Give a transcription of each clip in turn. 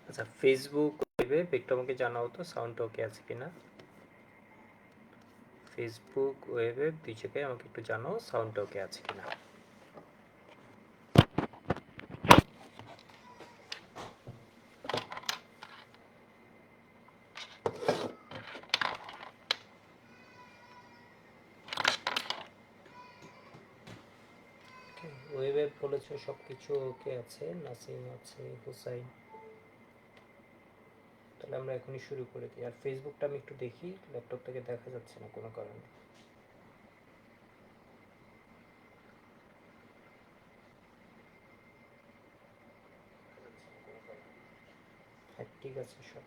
আচ্ছা, ফেসবুক ওয়েবে একটু আমাকে জানাও তো সাউন্ড ওকে আছে কিনা। ফেসবুক ওয়েবে দুই জায়গায় আমাকে একটু জানাও সাউন্ড ওকে আছে কিনা। ওয়েবে বলেছো সব কিছু ওকে আছে, নাসিম আছে, হুসাইন। তাহলে আমরা এখনই শুরু করে দিই। আর ফেসবুকটা আমি একটু দেখি, ল্যাপটপ থেকে দেখা যাচ্ছে না কোনো কারণে। হ্যাঁ, ঠিক আছে সব।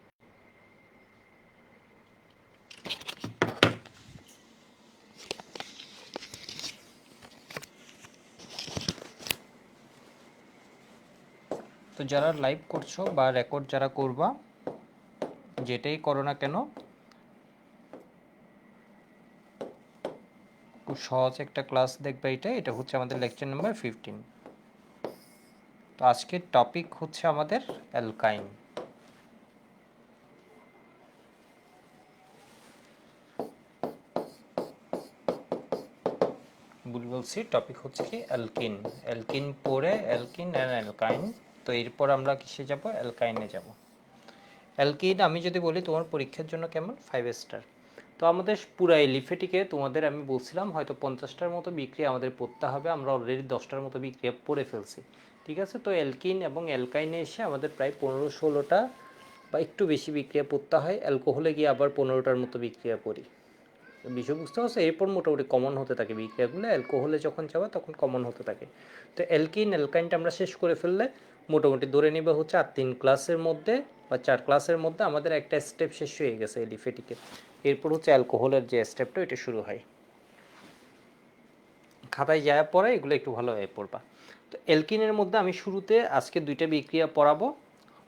তো যারা লাইভ করছো বা রেকর্ড যারা করবা, যেটাই করো না কেন, খুব সহজ একটা ক্লাস দেখবে। এটা হচ্ছে আমাদের লেকচার নাম্বার 15। তো আজকের টপিক হচ্ছে আমাদের অ্যালকাইন। বলছি টপিক হচ্ছে কি অ্যালকিন। অ্যালকিন পরে অ্যালকিন অ্যান্ড অ্যালকাইন। তো এরপর আমরা কিসে যাব? অ্যালকাইনে যাব। অ্যালকিন আমি যদি বলি তোমার পরীক্ষার জন্য কেমন 5 স্টার। তো আমাদের পুরো এলিফেটিকে তোমাদের আমি বলছিলাম হয়তো 50টার মতো বিক্রিয়া আমাদের পড়তে হবে। আমরা অলরেডি 10টার মতো বিক্রিয়া পড়ে ফেলছি। ঠিক আছে, তো অ্যালকিন এবং অ্যালকাইনে এসে আমাদের প্রায় 15-16টা বা একটু বেশি বিক্রিয়া পড়তে হয়। অ্যালকোহলে গিয়ে আবার 15টার মতো বিক্রিয়া পড়ি। বিষয় বুঝতে পারছো? এরপর মোটামুটি কমন হতে থাকে বিক্রিয়াগুলো। অ্যালকোহলে যখন যাওয়া তখন কমন হতে থাকে। তো অ্যালকিন অ্যালকাইনটা আমরা শেষ করে ফেললে মোটামুটি ধরে নিবে হচ্ছে আর 3 ক্লাসের মধ্যে বা 4 ক্লাসের মধ্যে আমাদের একটা স্টেপ শেষ হয়ে গেছে এলিফেটিকের। এরপর হচ্ছে অ্যালকোহলের যে স্টেপটা এটা শুরু হয়। খাতায় যাওয়ার পরে এগুলো একটু ভালোভাবে পড়বা। তো অ্যালকিনের মধ্যে আমি শুরুতে আজকে 2টা বিক্রিয়া পড়াবো,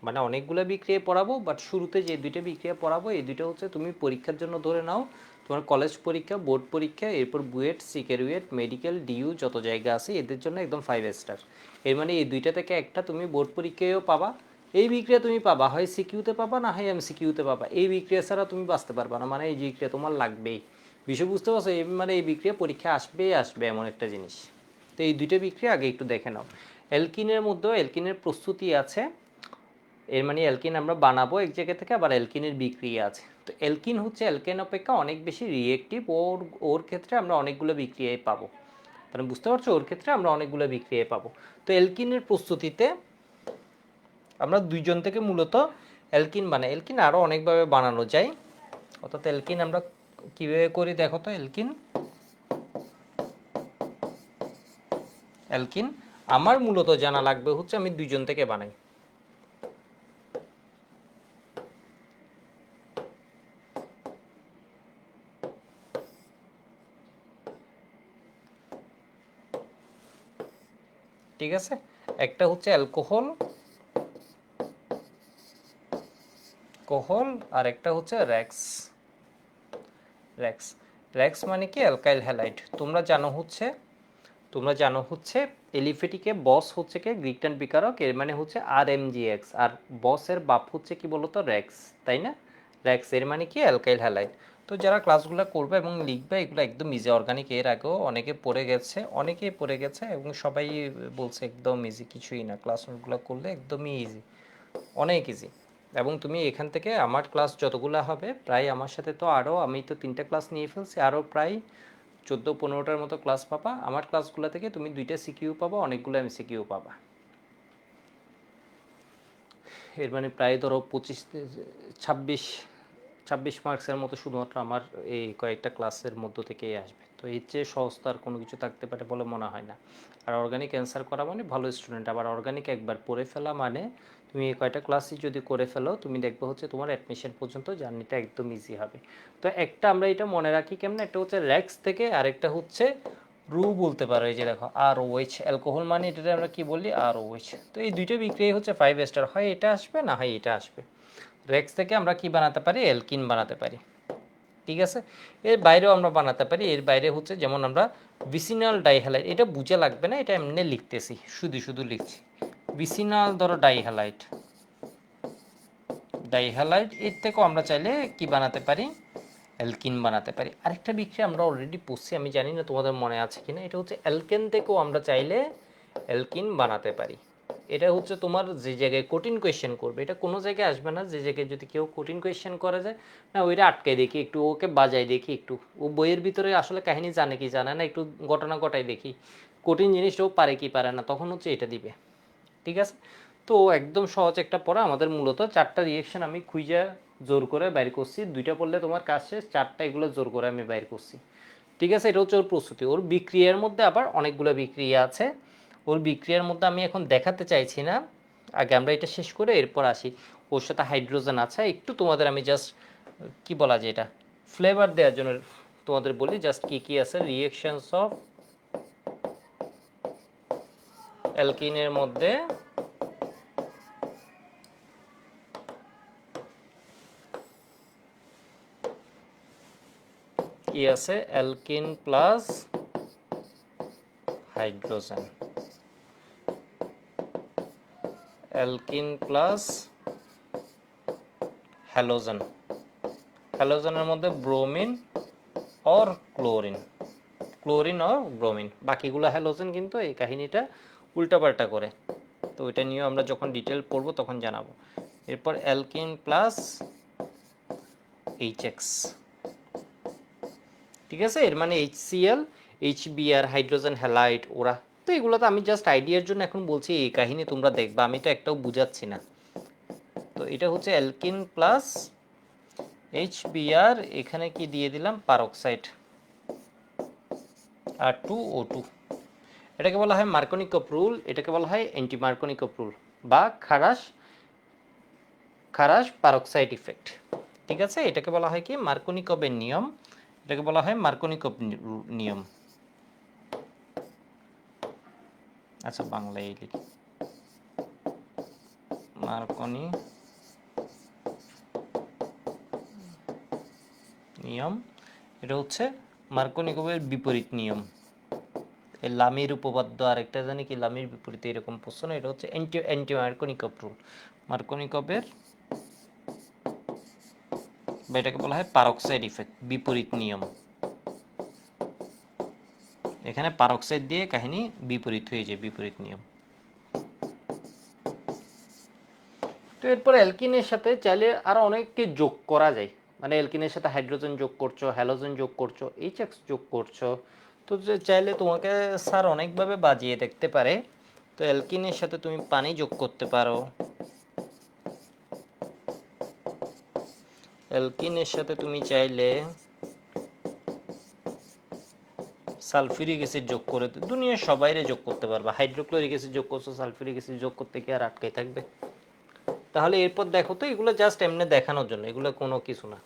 মানে অনেকগুলো বিক্রিয়া পড়াবো, বাট শুরুতে যে 2টা বিক্রিয়া পড়াবো এই 2টা হচ্ছে তুমি পরীক্ষার জন্য ধরে নাও তোমার কলেজ পরীক্ষা, বোর্ড পরীক্ষা, এরপর বুয়েট, সিকেরুয়েট, মেডিকেল, ডিইউ যত জায়গা আছে এদের জন্য একদম 5 স্টার। এর মানে এই 2টা থেকে একটা তুমি বোর্ড পরীক্ষায়ও পাবা। এই বিক্রিয়া তুমি পাবা হয় সিকিউতে পাবা, না হয় এমসিকিউতে পাবা। এই বিক্রিয়া ছাড়া তুমি বাঁচতে পারবা না, মানে এই বিক্রিয়া তোমার লাগবেই। বিষয় বুঝতে পারছো? এই মানে এই বিক্রিয়া পরীক্ষা আসবেই আসবে এমন একটা জিনিস। তো এই 2টা বিক্রিয়া আগে একটু দেখে নাও। অ্যালকিনের মধ্যেও অ্যালকিনের প্রস্তুতি আছে। এর মানে অ্যালকিন আমরা বানাবো এক জায়গা থেকে, আবার অ্যালকিনের বিক্রিয়া আছে। তো অ্যালকিন হচ্ছে অ্যালকেন অপেক্ষা অনেক বেশি রিয়েক্টিভ। ওর ক্ষেত্রে আমরা অনেকগুলো বিক্রিয়ায় পাবো। তাহলে বুঝতে পারছো, ওর ক্ষেত্রে আমরা অনেকগুলো বিক্রিয়ায় পাবো। তো অ্যালকিনের প্রস্তুতিতে আমরা 2জন থেকে মূলত অ্যালকিন বানাই। অ্যালকিন আরও অনেকভাবে বানানো যায়। অর্থাৎ অ্যালকিন আমরা কীভাবে করি দেখো তো। অ্যালকিন অ্যালকিন আমার মূলত জানা লাগবে হচ্ছে আমি 2জন থেকে বানাই। ঠিক আছে, একটা হচ্ছে অ্যালকোহল কোহল আর একটা হচ্ছে র্যাক্স। র্যাক্স র্যাক্স মানে কি? Alkyl halide. তোমরা জানো হচ্ছে এলিফেটিকে বস হচ্ছে কি গ্রিকটান বিকারক। এর মানে হচ্ছে RMGX। আর বসের বাপ হচ্ছে কি বলতো? র্যাক্স, তাই না? র্যাক্স এর মানে কি? Alkyl halide. তো যারা ক্লাসগুলো করবে এবং লিখবে এগুলো একদম ইজি। অর্গানিক এর আগেও অনেকেই পড়ে গেছে এবং সবাই বলছে একদম ইজি, কিছুই না। ক্লাস নোটগুলো করলে একদমই ইজি, অনেক ইজি। এবং তুমি এখান থেকে আমার ক্লাস যতগুলো হবে প্রায় আমার সাথে তো আরও, আমি তো 3টা ক্লাস নিয়ে ফেলছি, আরও প্রায় 14-15টার মতো ক্লাস পাবা। আমার ক্লাসগুলো থেকে তুমি 2টা সিকিউ পাবা, অনেকগুলো এমসিকিউ পাবা। এর মানে প্রায় ধরো 26 26 মার্কসের মতো শুধুমাত্র আমার এই কয়েকটা ক্লাসের মধ্য থেকেই আসবে। তো এর চেয়ে সহজ তো আর কোনো কিছু থাকতে পারে বলে মনে হয় না। আর অর্গানিক অ্যান্সার করা মানে ভালো স্টুডেন্ট। আবার অর্গানিক একবার পড়ে ফেলা মানে তুমি এই কয়টা ক্লাসই যদি করে ফেলো তুমি দেখবে হচ্ছে তোমার অ্যাডমিশন পর্যন্ত জার্নিটা একদম ইজি হবে। তো একটা আমরা এটা মনে রাখি কেমন, একটা হচ্ছে র্যাক্স থেকে, আরেকটা হচ্ছে রু বলতে পারো। এই যে দেখো ROH, অ্যালকোহল মানে এটাতে আমরা কি বলি? ROH। তো এই 2টা বিক্রিয়াই হচ্ছে 5 স্টার। হয় এটা আসবে, না হয় এটা আসবে। রেক্স থেকে আমরা কি বানাতে পারি? অ্যালকিন বানাতে পারি। ঠিক আছে, এর বাইরেও আমরা বানাতে পারি। এর বাইরে হচ্ছে যেমন আমরা ভিসিনাল ডাইহ্যালাইড, এটা বুঝে লাগবে না, এটা এমনি লিখতেছি, শুধু শুধু লিখছি। ভিসিনাল ধরো ডাইহ্যালাইড, ডাইহ্যালাইড, এর থেকেও আমরা চাইলে কি বানাতে পারি, অ্যালকিন বানাতে পারি। আরেকটা বিক্রিয়া আমরা অলরেডি পড়ছি, আমি জানি না তোমাদের মনে আছে কিনা, এটা হচ্ছে অ্যালকেন থেকেও আমরা চাইলে অ্যালকিন বানাতে পারি। এটা হচ্ছে তোমার যে জায়গায় কঠিন কোয়েশ্চেন করবে, এটা কোনো জায়গায় আসবে না যে জায়গায় যদি কেউ কঠিন কোয়েশ্চেন করে যায় না, ওইটা আটকাই দেখি একটু, ওকে বাজাই দেখি একটু, ও বইয়ের ভিতরে আসলে কাহিনী জানে কি জানে না, একটু ঘটনা ঘটাই দেখি, কঠিন জিনিসটাও পারে কি পারে না, তখন হচ্ছে এটা দিবে। ঠিক আছে, তো একদম সহজ একটা পড়া। আমাদের মূলত 4টা রিয়েকশন আমি খুঁজে জোর করে বাইর করছি, 2টা পড়লে তোমার কাজ শেষ, 4টা এগুলো জোর করে আমি বাইর করছি। ঠিক আছে, এটা হচ্ছে ওর প্রস্তুতি। ওর বিক্রিয়ার মধ্যে আবার অনেকগুলো বিক্রিয়া আছে, ওর বিক্রিয়ার মধ্যে আমি এখন দেখাতে চাইছি না, আগে আমরা এটা শেষ করে এরপর আসি। ওর সাথে হাইড্রোজেন আছে, একটু তোমাদের আমি জাস্ট কি বলা যায় এটা ফ্লেভার দেওয়ার জন্য তোমাদের বলি জাস্ট কি কি আছে। রিয়েকশনস অফ অ্যালকিনের মধ্যে কি আছে, alkene plus hydrogen, alkene plus halogen, হ্যালোজেনের মধ্যে bromine or chlorine, chlorine or bromine, বাকিগুলো হ্যালোজেন, কিন্তু এই কাহিনীটা উল্টাপাল্টা করে, তো ওইটা নিয়েও আমরা যখন ডিটেল পড়বো তখন জানাবো। এরপর অ্যালকিন প্লাস এইচএক্স, ঠিক আছে, এর মানে HCl, HBr, হাইড্রোজেন হ্যালাইড, ওরা তো এগুলো তো আমি জাস্ট আইডিয়ার জন্য এখন বলছি, এই কাহিনী তোমরা দেখবা, আমি তো একটাও বুঝাচ্ছি না। তো এটা হচ্ছে অ্যালকিন প্লাস HBr, এখানে কি দিয়ে দিলাম পারক্সাইড আর 2O2, এটাকে বলা হয় মার্কনিকভ রুল, এটাকে বলা হয় অ্যান্টি মার্কনিকভ রুল বা খারাস খারাস পারক্সাইড ইফেক্ট। ঠিক আছে, এটাকে বলা হয় কি মার্কনিকভের নিয়ম, এটাকে বলা হয় মার্কনিকভ নিয়ম। আচ্ছা বাংলায় লিখি, মার্কনি নিয়ম, এটা হচ্ছে মার্কনিকভের বিপরীত নিয়ম। এই লামির উপপাদ্য আরেকটা জানি কি, লামির বিপরীতে এরকম প্রশ্ন, এটা হচ্ছে অ্যান্টি অ্যান্টি মার্কনিকভ রুল, মার্কনিকভের বা এটাকে বলা হয় পারক্সাইড ইফেক্ট, বিপরীত নিয়ম। এখানে পারক্সাইড দিয়ে কাহিনী বিপরীত হয়ে যায়, বিপরীত নিয়ম। তো এরপর অ্যালকিনের সাথে চাইলে আরো অনেককে যোগ করা যায়, মানে অ্যালকিনের সাথে হাইড্রোজেন যোগ করছো, হ্যালোজেন যোগ করছো, এইচএক্স যোগ করছো, তো চাইলে তোমাকে স্যার অনেকভাবে বাজিয়ে দেখতে পারে। তো অ্যালকিনের সাথে তুমি পানি যোগ করতে পারো, অ্যালকিনের সাথে তুমি চাইলে সালফিউরিক অ্যাসিড যোগ করে দুনিয়ার সবাইরে যোগ করতে পারবা। হাইড্রোক্লোরিক অ্যাসিড যোগ করছো, সালফিউরিক অ্যাসিড যোগ করতে কি আর আটকাই থাকবে? তাহলে এরপর দেখো তো, এগুলো জাস্ট এমনি দেখানোর জন্য, এগুলো কোনো কিছু না,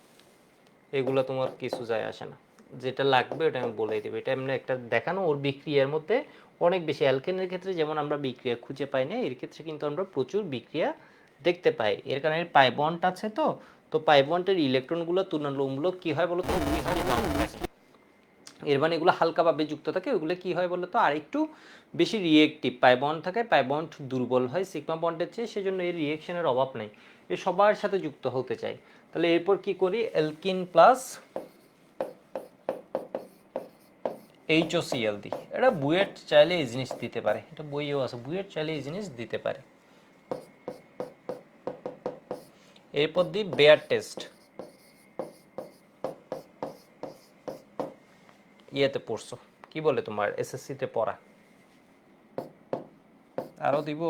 এগুলো তোমার কিছু যায় আসে না, যেটা লাগবে ওটা আমি বলে দেবো, এটা এমনি একটা দেখানো। ওর বিক্রিয়ার মধ্যে অনেক বেশি, অ্যালকেনের ক্ষেত্রে যেমন আমরা বিক্রিয়া খুঁজে পাই না, এর ক্ষেত্রে কিন্তু আমরা প্রচুর বিক্রিয়া দেখতে পাই, এর কারণে পাই বন্ড আছে। তো তো পাই বন্ডের ইলেকট্রনগুলো তুলনামূলক কি হয় বলো তো, এর মানে এগুলো হালকাভাবে যুক্ত থাকে, ওইগুলো কি হয় বলো তো, আর একটু বেশি রিয়েক্টিভ, পাই বন্ড থাকে, পাই বন্ড দুর্বল হয় সিগমা বন্ডের চেয়ে, সেজন্য এর রিয়েকশনের অভাব নেই, এ সবার সাথে যুক্ত হতে চাই। তাহলে এরপর কি করি, অ্যালকিন প্লাস HOCl দিই, এটা বুয়েট চাইলে এই জিনিস দিতে পারে, এটা বইয়েও আছে, বুয়েট চাইলে এই জিনিস দিতে পারে। এরপর দিই বেয়ার টেস্ট, ইয়েতে পড়ছো কি বলে তোমার এসএসসিতে পড়া, আরও দিব,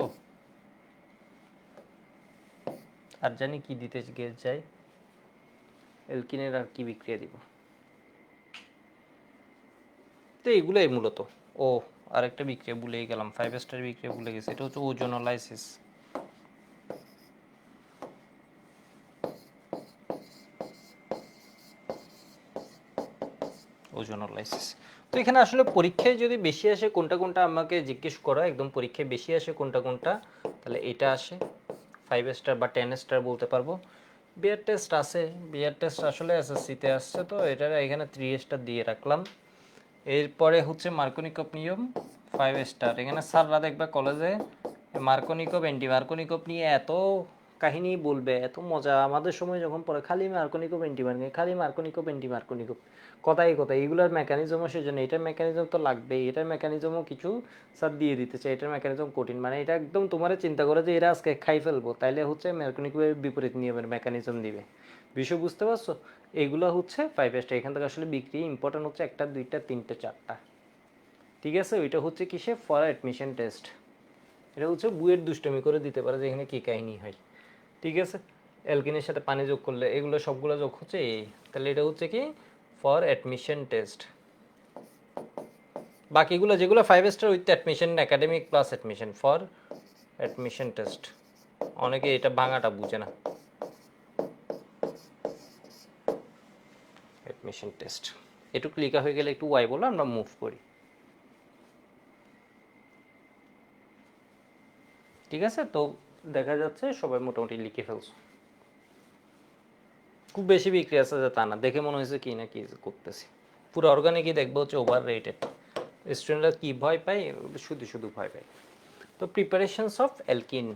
আর জানি কি দিতে চাই, অ্যালকিনের আর কি বিক্রিয়া দিব, তো এগুলোই মূলত। ও আরেকটা বিক্রিয়া ভুলেই গেলাম, 5 স্টার বিক্রিয়া ভুলে গেছি, এটা হচ্ছে ওজোনোলাইসিস। ওজোনোলাইসিস, তো এখানে আসলে পরীক্ষায় যদি বেশি আসে কোনটা কোনটা আমাকে জিজ্ঞেস করো, একদম পরীক্ষায় বেশি আসে কোনটা কোনটা, তাহলে এটা আসে 5 স্টার বা 10 স্টার বলতে পারবো। বিয়ার টেস্ট আছে, বিয়ার টেস্ট আসলে এসএসসিতে আসছে, তো এটা এখানে 3 স্টার দিয়ে রাখলাম। এরপরে হচ্ছে মার্কনিকভ নিয়ম 5 স্টার, এখানে স্যাররা দেখবে কলেজে মার্কনিকভ অ্যান্টি মার্কনিকভ নিয়ে এত কাহিনী বলবে, এত মজা। আমাদের সময় যখন পড়ে খালি মার্কনিকো পেন্টিমার্কে, খালি মার্কনিকো পেন্টিমার্কনিকো, কথাই কথা। এইগুলোর মেকানিজমও সেজন্য, এটার মেকানিজম তো লাগবেই, এটার মেকানিজমও কিছু স্যার দিয়ে দিতে চাই, এটার মেকানিজম কঠিন। মানে এটা একদম তোমার চিন্তা করে যে এরা আজকে খাই ফেলবো, তাইলে হচ্ছে মার্কনিকোর বিপরীত নিয়মের মেকানিজম দিবে। বিষয় বুঝতে পারছো? এইগুলো হচ্ছে 5 এখান থেকে আসলে বিক্রি ইম্পর্টেন্ট হচ্ছে 1টা 2টা 3টে 4টা। ঠিক আছে, ওইটা হচ্ছে কিসে ফর অ্যাডমিশন টেস্ট। এটা হচ্ছে বুয়ের দুষ্টমি করে দিতে পারে যে এখানে কী কাহিনী হয়। ঠিক আছে, অ্যালকিনের সাথে পানি যোগ করলে এগুলো সবগুলো যোগ হচ্ছে এই, তাহলে এটা হচ্ছে কি ফর অ্যাডমিশন টেস্ট। বাকিগুলো যেগুলো 5 star with admission, academic plus admission, for admission test. অনেকে এটা ভাঙাটা বুঝে না। অ্যাডমিশন টেস্ট একটু ক্লিকা হয়ে গেলে একটু ওয়াই বলে আমরা মুভ করি। ঠিক আছে, তো দেখা যাচ্ছে সবাই মোটামুটি লিখে ফেলছো। খুব বেশি বিক্রি আছে যে তা না, দেখে মনে হয়েছে কি না কি করতেছি। পুরো অর্গানিকই দেখবো হচ্ছে ওভার রেটেড। স্টুডেন্টরা কী ভয় পায়, শুধু শুধু ভয় পায়। তো প্রিপারেশনস অফ অ্যালকিন,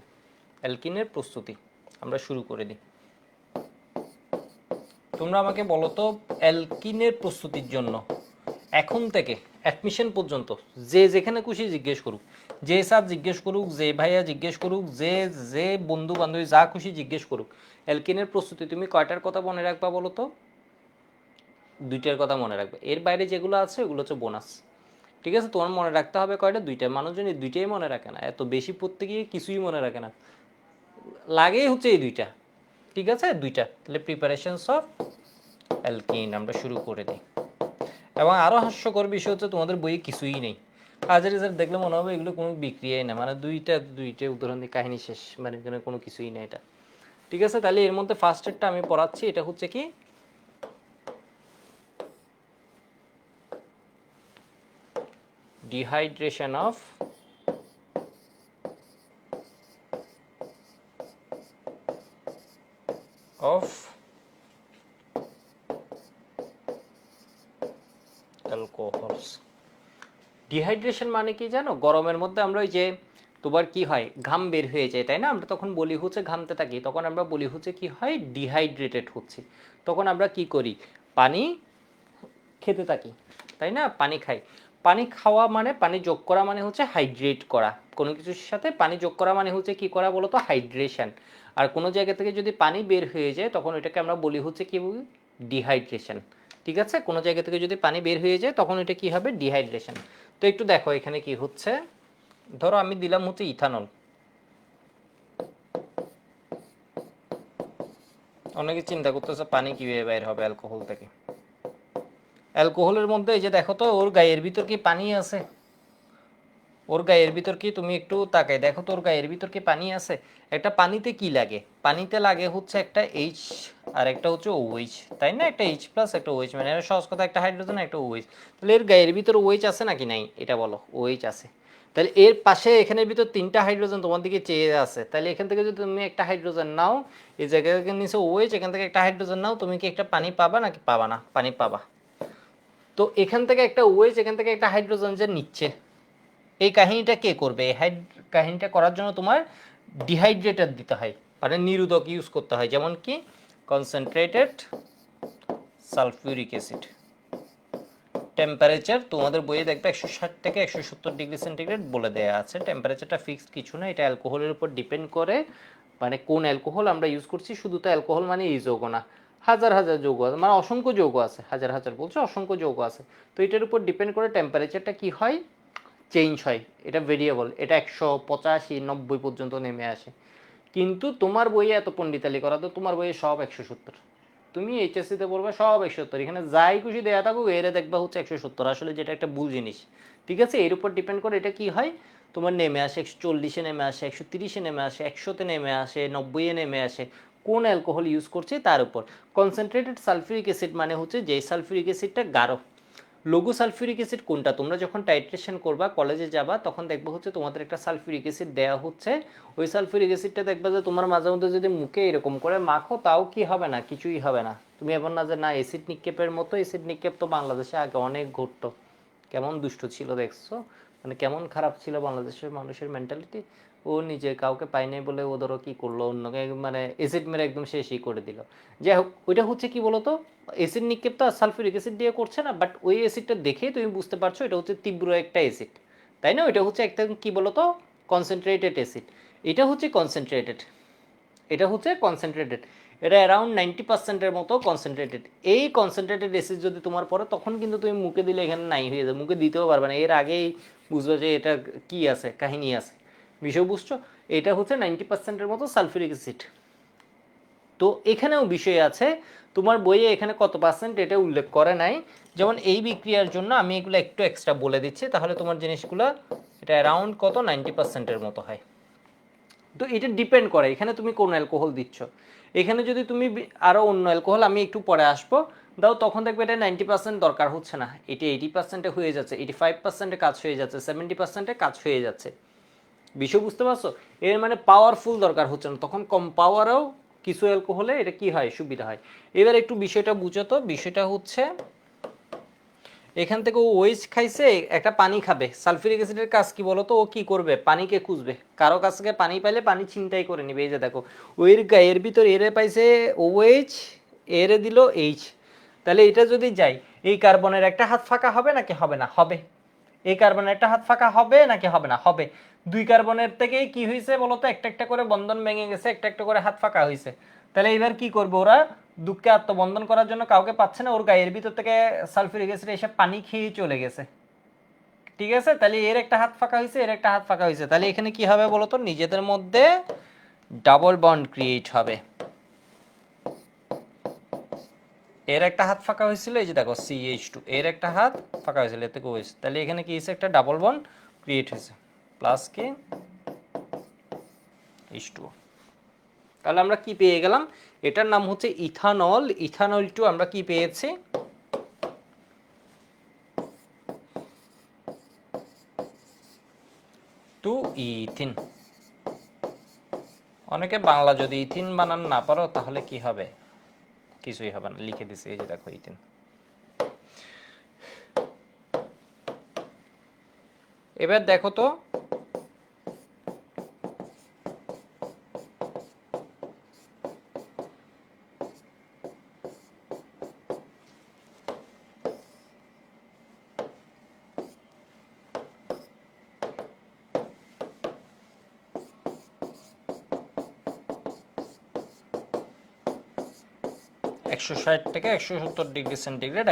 অ্যালকিনের প্রস্তুতি আমরা শুরু করে দিই। তোমরা আমাকে বলো তো, অ্যালকিনের প্রস্তুতির জন্য এখন থেকে অ্যাডমিশন পর্যন্ত যে যেখানে খুশি জিজ্ঞেস করুক, যে স্যার জিজ্ঞেস করুক, যে ভাইয়া জিজ্ঞেস করুক, যে যে বন্ধু বান্ধবী যা খুশি জিজ্ঞেস করুক, অ্যালকিনের প্রস্তুতি তুমি কয়টার কথা মনে রাখবা বলো তো? 2টার কথা মনে রাখবে। এর বাইরে যেগুলো আছে ওগুলো হচ্ছে বোনাস। ঠিক আছে, তোমার মনে রাখতে হবে কয়টা? 2টা। মানুষজন এই 2টাই মনে রাখে না, এত বেশি পড়তে গিয়ে কিছুই মনে রাখে না, লাগেই হচ্ছে এই 2টা। ঠিক আছে, 2টা। তাহলে প্রিপারেশনস অফ অ্যালকিন আমরা শুরু করে দিই। এবং আরও হাস্যকর বিষয় হচ্ছে তোমাদের বইয়ে কিছুই নেই। কাজের রেজাল্ট দেখলে মনে হবে এগুলো কোনো বিক্রিয়াই না, মানে দুইটা উদাহরণ দিয়ে কাহিনী শেষ, মানে এখানে কোনো কিছুই নেই এটা। ঠিক আছে, তাহলে এর মধ্যে ফার্স্ট এডটা আমি পড়াচ্ছি, এটা হচ্ছে কি ডিহাইড্রেশন অফ অ্যালকোহলস। ডিহাইড্রেশন মানে কি জানো? গরমের মধ্যে আমরা ওই যে তোমার কি হয়, ঘাম বের হয়ে যায়, তাই না? আমরা তখন বলি হচ্ছে ঘামতে থাকি, তখন আমরা বলি হচ্ছে কি হয়, ডিহাইড্রেটেড হচ্ছে। তখন আমরা কি করি, পানি খেতে থাকি, তাই না? পানি খাই। পানি খাওয়া মানে, পানি যোগ করা মানে হচ্ছে হাইড্রেট করা। কোনো কিছুর সাথে পানি যোগ করা মানে হচ্ছে কি করা বলো তো? হাইড্রেশন। আর কোনো জায়গা থেকে যদি পানি বের হয়ে যায় তখন ওইটাকে আমরা বলি হচ্ছে কি, ডিহাইড্রেশন। ঠিক আছে, কোনো জায়গা থেকে যদি পানি বের হয়ে যায় তখন এটা কি হবে? ডিহাইড্রেশন। তো একটু দেখো এখানে কি হচ্ছে। ধরো আমি দিলাম হচ্ছে ইথানল। অনেকে চিন্তা করতেছে পানি কিভাবে বের হবে অ্যালকোহল থেকে। অ্যালকোহলের মধ্যে এই যে দেখো তো, ওর গায়ের ভিতর কি পানি আছে? ওর গায়ের ভিতর কি, তুমি একটু তাকাই দেখো তো, ওর গায়ের ভিতর কি পানি আছে? একটা পানিতে কি লাগে? পানিতে লাগে হচ্ছে একটা এইচ আর একটা হচ্ছে ওএইচ, তাই না? একটা এইচ প্লাস একটা ওএইচ, মানে সহজ কথা একটা হাইড্রোজেন একটা ওএইচ। তাহলে এর গায়ের ভিতর ওএইচ আছে নাকি নাই এটা বলো? ওএইচ আছে। তাহলে এর পাশে এখানের ভিতর 3টা হাইড্রোজেন তোমার দিকে চেয়ে আছে, তাহলে এখান থেকে যদি তুমি একটা হাইড্রোজেন নাও, এই জায়গা থেকে নিচে ওএইচ, এখান থেকে একটা হাইড্রোজেন নাও, তুমি কি একটা পানি পাবা নাকি পাবা না? পানি পাবা। তো এখান থেকে একটা ওএইচ, এখান থেকে একটা হাইড্রোজেন যে নিচ্ছে, এই কাহিনীটা কে করবে? এই কাহিনীটা করার জন্য তোমার ডিহাইড্রেটর দিতে হয়, মানে নিরোধক ইউজ করতে হয়, যেমন কি কনসেন্ট্রেটেড সালফিউরিক অ্যাসিড। টেম্পারেচার তোমাদের বইয়ে দেখবে 160 থেকে 170 ডিগ্রি সেন্টিগ্রেড বলে দেওয়া আছে। টেম্পারেচারটা ফিক্সড কিছু না, এটা অ্যালকোহলের উপর ডিপেন্ড করে, মানে কোন অ্যালকোহল আমরা ইউজ করছি। শুধু তো অ্যালকোহল মানে এই যৌগ না, হাজার হাজার যৌগ আছে, মানে অসংখ্য যৌগ আছে, হাজার হাজার বলছে অসংখ্য যৌগ আছে। তো এটার উপর ডিপেন্ড করে টেম্পারেচারটা কি হয়, চেঞ্জ হয়। এটা ভেরিয়েবল, এটা 185-90 পর্যন্ত নেমে আসে। কিন্তু তোমার বইয়ে এত পণ্ডিতালি করা, তো তোমার বইয়ে সব 170। তুমি এইচএসসিতে পড়বে সব 170, এখানে যাই খুশি দেয়া থাকুক এরে দেখবা হচ্ছে 170, আসলে যেটা একটা ভুল জিনিস। ঠিক আছে, এর উপর ডিপেন্ড করে এটা কি হয়, তোমার নেমে আসে 140-এ নেমে আসে, 130-এ নেমে আসে, 100-তে নেমে আসে, 90-এ নেমে আসে, কোন অ্যালকোহল ইউজ করছে তার উপর। কনসেন্ট্রেটেড সালফিউরিক অ্যাসিড মানে হচ্ছে যে সালফিউরিক অ্যাসিডটা গাঢ়। লঘু সালফিউরিক অ্যাসিড কোনটা? তোমরা যখন টাইট্রেশন করবা, কলেজে যাবা, তখন দেখবে হচ্ছে তোমাদের একটা সালফিউরিক অ্যাসিড দেওয়া হচ্ছে। ওই সালফিউরিক অ্যাসিডটা দেখবে যে তোমার মাঝে মধ্যে যদি মুখে এরকম করে মাখো তাও কি হবে না, কিছুই হবে না। তুমি এমন না যে না অ্যাসিড নিক্ষেপের মতো, অ্যাসিড নিক্ষেপ তো বাংলাদেশে আগে অনেক ঘটতো, কেমন দুষ্ট ছিল দেখছো। মানে কেমন খারাপ ছিল বাংলাদেশের মানুষের মেন্টালিটি, ও নিজে কাউকে পায় নাই বলে ও ধরো কি করলো, অন্যকে মানে এসিড মেরে একদম শেষই করে দিল। যাই হোক, ওইটা হচ্ছে কি বলতো, এসিড নিক্ষেপ তো সালফিউরিক অ্যাসিড দিয়ে করছে না, বাট ওই অ্যাসিডটা দেখেই তুমি বুঝতে পারছো এটা হচ্ছে তীব্র একটা অ্যাসিড, তাই না? ওইটা হচ্ছে একটা কি বলতো কনসেন্ট্রেটেড অ্যাসিড, এটা হচ্ছে কনসেন্ট্রেটেড, এটা হচ্ছে কনসেন্ট্রেটেড, এটা অ্যারাউন্ড 90%-এর মতো কনসেন্ট্রেটেড। এই কনসেন্ট্রেটেড অ্যাসিড যদি তোমার পরে, তখন কিন্তু তুমি মুখে দিলে এখানে নাই হয়ে যাবে, মুখে দিতেও পারবে না, এর আগেই বুঝবে যে এটা কি আছে, কাহিনী আছে, বিষয় বুঝছো? এটা হচ্ছে 90%-এর মতো সালফিউরিক অ্যাসিড। তো এখানেও বিষয় আছে, তোমার বইয়ে এখানে কত পার্সেন্ট এটা উল্লেখ করে নাই, যেমন এই বিক্রিয়ার জন্য আমি এগুলো একটু এক্সট্রা বলে দিচ্ছি, তাহলে তোমার জিনিসগুলো এটা অ্যারাউন্ড কত 90%-এর মতো হয়। তো এটা ডিপেন্ড করে এখানে তুমি কোন অ্যালকোহল দিচ্ছ। এখানে যদি তুমি আরও অন্য অ্যালকোহল, আমি একটু পরে আসবো, দাও, তখন দেখবে এটা 90% দরকার হচ্ছে না, এটি 80%-এ হয়ে যাচ্ছে, 85%-এ কাজ হয়ে যাচ্ছে, 70%-এ কাজ হয়ে যাচ্ছে, বিষয় বুঝতে পারছো? এর মানে পাওয়ারফুল দরকার হচ্ছে না, তখন কম পাওয়ারেও কিছু অ্যালকোহলে এটা কি হয়, সুবিধা হয়। এবার একটু বিষয়টা বুঝো তো, বিষয়টা হচ্ছে এখান থেকে ও ওয়েস্ট খাইছে, একটা পানি খাবে, সালফিউরিক অ্যাসিডের কাজ কি বলতো, ও কি করবে, পানিকে খুঁজবে, কারো কাছ থেকে পানি পাইলে পানি ছিনতাই করে নিবে। এই যে দেখো, ওর গায়ের ভিতর এরে পাইছে OH, এরে দিল H, তাহলে এটা যদি যাই, এই কার্বনের একটা হাত ফাঁকা হবে নাকি হবে না, হবে। এই কার্বনের একটা হাত ফাঁকা হবে নাকি হবে না, হবে। দুই কার্বনের থেকে কি হয়েছে বলতো, একটা একটা করে বন্ধন ভেঙে গেছে, একটা একটা করে হাত ফাঁকা হয়েছে। তাহলে এবার কি করবে ওরা, দুঃখকে আত্মবন্ধন করার জন্য কাউকে পাচ্ছে না, ওর গায়ের ভিতর থেকে সালফিউরিক অ্যাসিড এসে পানি খেয়ে চলে গেছে, ঠিক আছে? তাহলে এর একটা হাত ফাঁকা হয়েছে, এর একটা হাত ফাঁকা হয়েছে, তাহলে এখানে কি হবে বলতো, নিজেদের মধ্যে ডাবল বন্ড ক্রিয়েট হবে। এর একটা হাত ফাঁকা হয়েছিল, এই যে দেখো CH2, এর একটা হাত ফাঁকা হয়েছিল, এর থেকে OH, তাহলে এখানে কি হয়েছে, একটা ডাবল বন্ড ক্রিয়েট হয়েছে, প্লাস কি H2O। তাহলে আমরা কি পেয়ে গেলাম, এটার নাম হচ্ছে ইথানল। ইথানল টু আমরা কি পেয়েছি, টু ইথিন। অনেকে বাংলা যদি ইথিন বানান না পারো তাহলে কি হবে, কিছুই হবে না, লিখে দিছি, এই যে দেখো ইথিন। এবার দেখো তো, ×160 থেকে 170°C,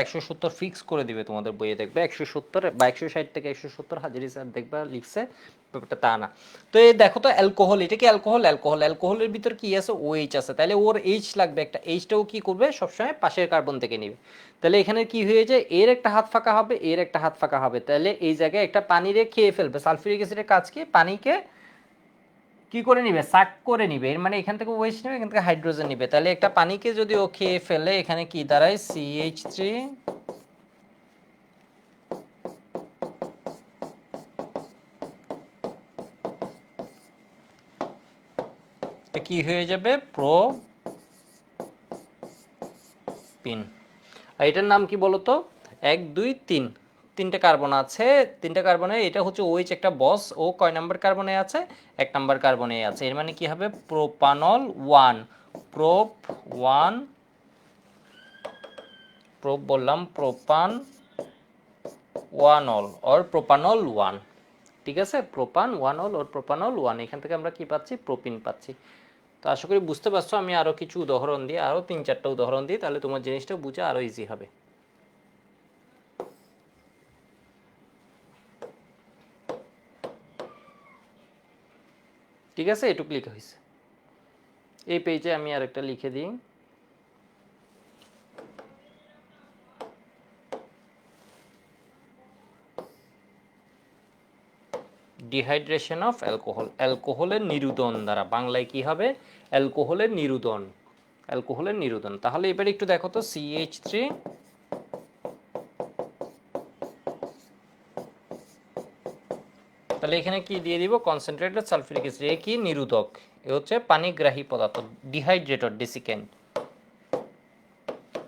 170 ফিক্স করে দিবে তোমাদের বইয়ে, দেখবে 170 বা 160 থেকে 170 হাজারি স্যার দেখবা লিখছে, ব্যাপারটা তা না। তো এই দেখো তো অ্যালকোহল, এটা কি অ্যালকোহল, অ্যালকোহলের ভিতর কি আছে, OH আছে, তাহলে ওর H লাগবে একটা, Hটাও কি করবে সবসময় পাশের কার্বন থেকে নিবে। তাহলে এখানে কি হয়ে যায়, এর একটা হাত ফাঁকা হবে, এর একটা হাত ফাঁকা হবে, তাহলে এই জায়গায় একটা পানি রে খেয়ে ফেলবে। সালফিউরিক অ্যাসিডের কাজ কি, পানিকে কি করে নিবে, সাক করে নিবে, এর মানে এখান থেকে ওয়েস্ট নেবে, এখান থেকে হাইড্রোজেন নিবে, তাহলে একটা পানিকে যদি ও খেয়ে ফেলে, এখানে কি দাঁড়ায়, CH3, কি হয়ে যাবে, প্রোপিন। আর এটার নাম কি বলতো, 1 2 3, তিনটে কার্বন আছে, তিনটে কার্বনে, এটা হচ্ছে OH একটা বস, ও কয় নাম্বার কার্বনে আছে, 1 নাম্বার কার্বনে আছে, এর মানে কি হবে, প্রোপানল 1, প্রোপ 1, প্রোপ বললাম, প্রোপান 1 অল অর প্রোপানল 1, ঠিক আছে, প্রোপান 1 অল অর প্রোপানল 1, এখান থেকে আমরা কি পাচ্ছি, প্রোপিন পাচ্ছি। তো আশা করি বুঝতে পারছো, আমি আরও কিছু উদাহরণ দিই, আরও 3-4টা উদাহরণ দিই, তাহলে তোমার জিনিসটা বুঝে আরও ইজি হবে। ঠিক আছে, এটুকু লিখে হয়েছে। এই পেজে আমি আরেকটা লিখে দিই, ডিহাইড্রেশন অফ অ্যালকোহল, অ্যালকোহলের নিরুদন দ্বারা, বাংলায় কি হবে, অ্যালকোহলের নিরুদন, অ্যালকোহলের নিরুদন। তাহলে এবার একটু দেখো তো, CH3, তাহলে এখানে কি দিয়ে দিব, কনসেন্ট্রেটেড সালফিউরিক অ্যাসিড, এ কি নিরোধক, এ হচ্ছে পানিগ্রাহী পদার্থ, ডিহাইড্রেটর, ডেসিক্যান্ট।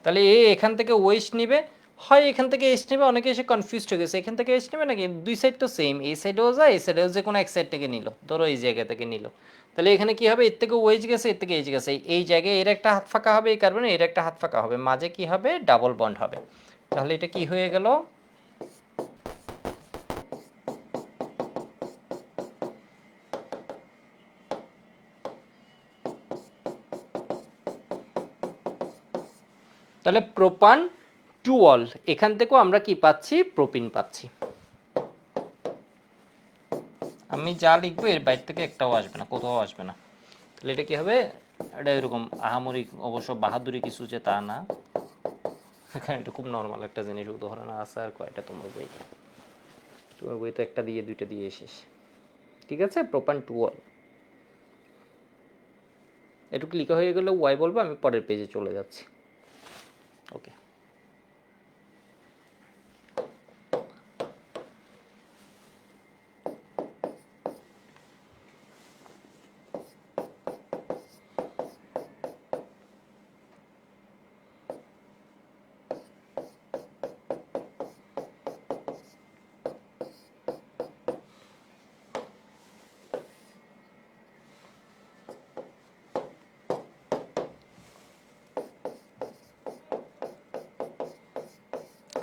তাহলে এখান থেকে ওয়েস্ট নিবে, হয় এখান থেকে এইচ নেবে, অনেকে এসে কনফিউজড হয়ে গেছে, এখান থেকে এইচ নেবে নাকি, দুই সাইড তো সেম, এই সাইডেও যায় এই সাইডেও, যে কোনো এক সাইড থেকে নিল, ধরো এই জায়গা থেকে নিল, তাহলে এখানে কি হবে, এর থেকে ওয়েজ গেছে, এর থেকে এইচ গেছে, এই জায়গায় এর একটা হাত ফাঁকা হবে, এই কার্বনে এর একটা হাত ফাঁকা হবে, মাঝে কি হবে, ডাবল বন্ড হবে। তাহলে এটা কি হয়ে গেল, তাহলে প্রোপান টু অল, এখান থেকেও আমরা কি পাচ্ছি, প্রোপিন পাচ্ছি। আমি যা লিখবো এর বাইরে থেকে একটাও আসবে না, কোথাও আসবে না। তাহলে এটা কি হবে, এটা এরকম আহামরি অবশ্য বাহাদুরি কিছু যে তা না, এখানে এটা খুব নর্মাল একটা জিনিস, উদাহরণ আছে আর কয়টা তোমার বই, তোমার বই তো একটা দিয়ে দুইটা দিয়ে শেষ। ঠিক আছে, প্রোপান টু অল এটুকু লিখা হয়ে গেলে ওয়াই বলবো, আমি পরের পেজে চলে যাচ্ছি। ওকে,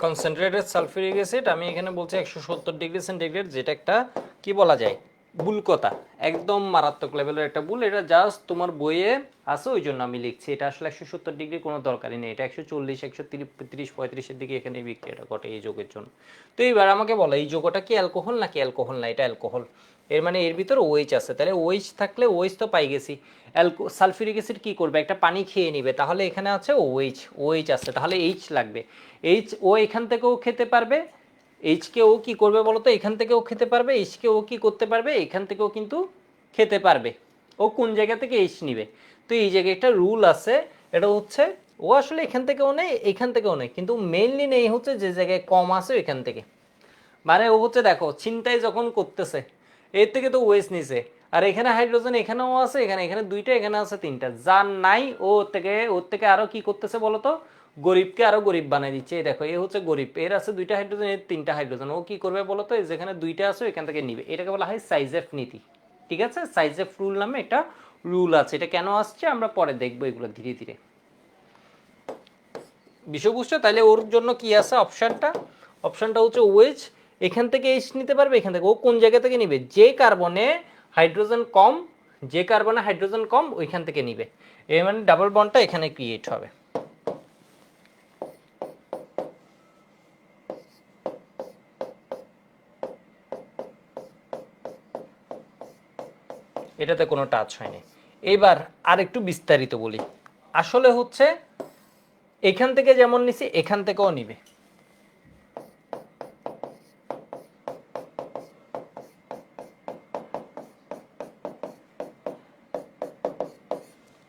কনসেন্ট্রেটেড সালফিউরিক অ্যাসিড আমি এখানে বলছি 170°C, যেটা একটা কি বলা যায়, ভুল কথা, একদম মারাত্মক লেভেলের একটা ভুল, এটা জাস্ট তোমার বইয়ে আছে ওই জন্য আমি লিখছি, এটা আসলে 170° কোনো দরকারই নেই, এটা 140, 130, 35-এর দিকে এখানে এই বিক্রিয়াটা ঘটে এই যোগের জন্য। তো এইবার আমাকে বলো এই যোগটা কি অ্যালকোহল নাকি অ্যালকোহল না, এটা অ্যালকোহল, এর মানে এর ভিতর ওএইচ আছে, তাহলে ওএইচ থাকলে ওএইচ তো পাই গেছি, সালফিউরিক অ্যাসিড কি করবে, একটা পানি খেয়ে নিবে, তাহলে এখানে আছে ওএইচ, ওএইচ আছে, তাহলে এইচ লাগবে, এইচ ও এখান থেকেও খেতে পারবে, এইচকে ও কি করবে বলো তো, এখান থেকেও খেতে পারবে, এইচকে ও কি করতে পারবে, এখান থেকেও কিন্তু খেতে পারবে, ও কোন জায়গা থেকে এইচ নিবে, তো এই জায়গায় একটা রুল আছে, এটা হচ্ছে ও আসলে এখান থেকেও নেই এখান থেকেও নেই, কিন্তু মেইনলি নেই হচ্ছে যে জায়গায় কম আছে ওইখান থেকে, মানে ও হচ্ছে দেখো চিন্তাই যখন করতেছে এর থেকে তো ওয়েস নিছে, আর এখানে হাইড্রোজেন এখানেও আছে, এখানে এখানে দুইটা, এখানে আছে তিনটা, যার নাই ও ওর থেকে আরো কি করতেছে বলতো, গরিবকে আরো গরিব বানাই দিচ্ছে, এই দেখো এ হচ্ছে গরিব, এর আছে দুইটা হাইড্রোজেন, এর তিনটা হাইড্রোজেন, ও কি করবে বলতো, যেখানে দুইটা আছে এখান থেকে নিবে, এটাকে বলা হয় সাইজেফ নীতি। ঠিক আছে, সাইজেফ রুল নামে একটা রুল আছে, এটা কেন আসছে আমরা পরে দেখবো এগুলো ধীরে ধীরে, বিষয় বুঝছো, তাহলে ওর জন্য কি আছে অপশনটা, অপশনটা হচ্ছে ওয়েজ, এখান থেকে এইচ নিতে পারবে, এখান থেকে ও কোন জায়গা থেকে নিবে, যে কার্বনে হাইড্রোজেন কম, যে কার্বনে হাইড্রোজেন কম ওইখান থেকে নিবে, এর মানে ডাবল বন্ডটা এখানে ক্রিয়েট হবে। এটাতে কোনো টাচ হয়নি। এবার আর একটু বিস্তারিত বলি, আসলে হচ্ছে এখান থেকে যেমন নিছি এখান থেকেও নিবে,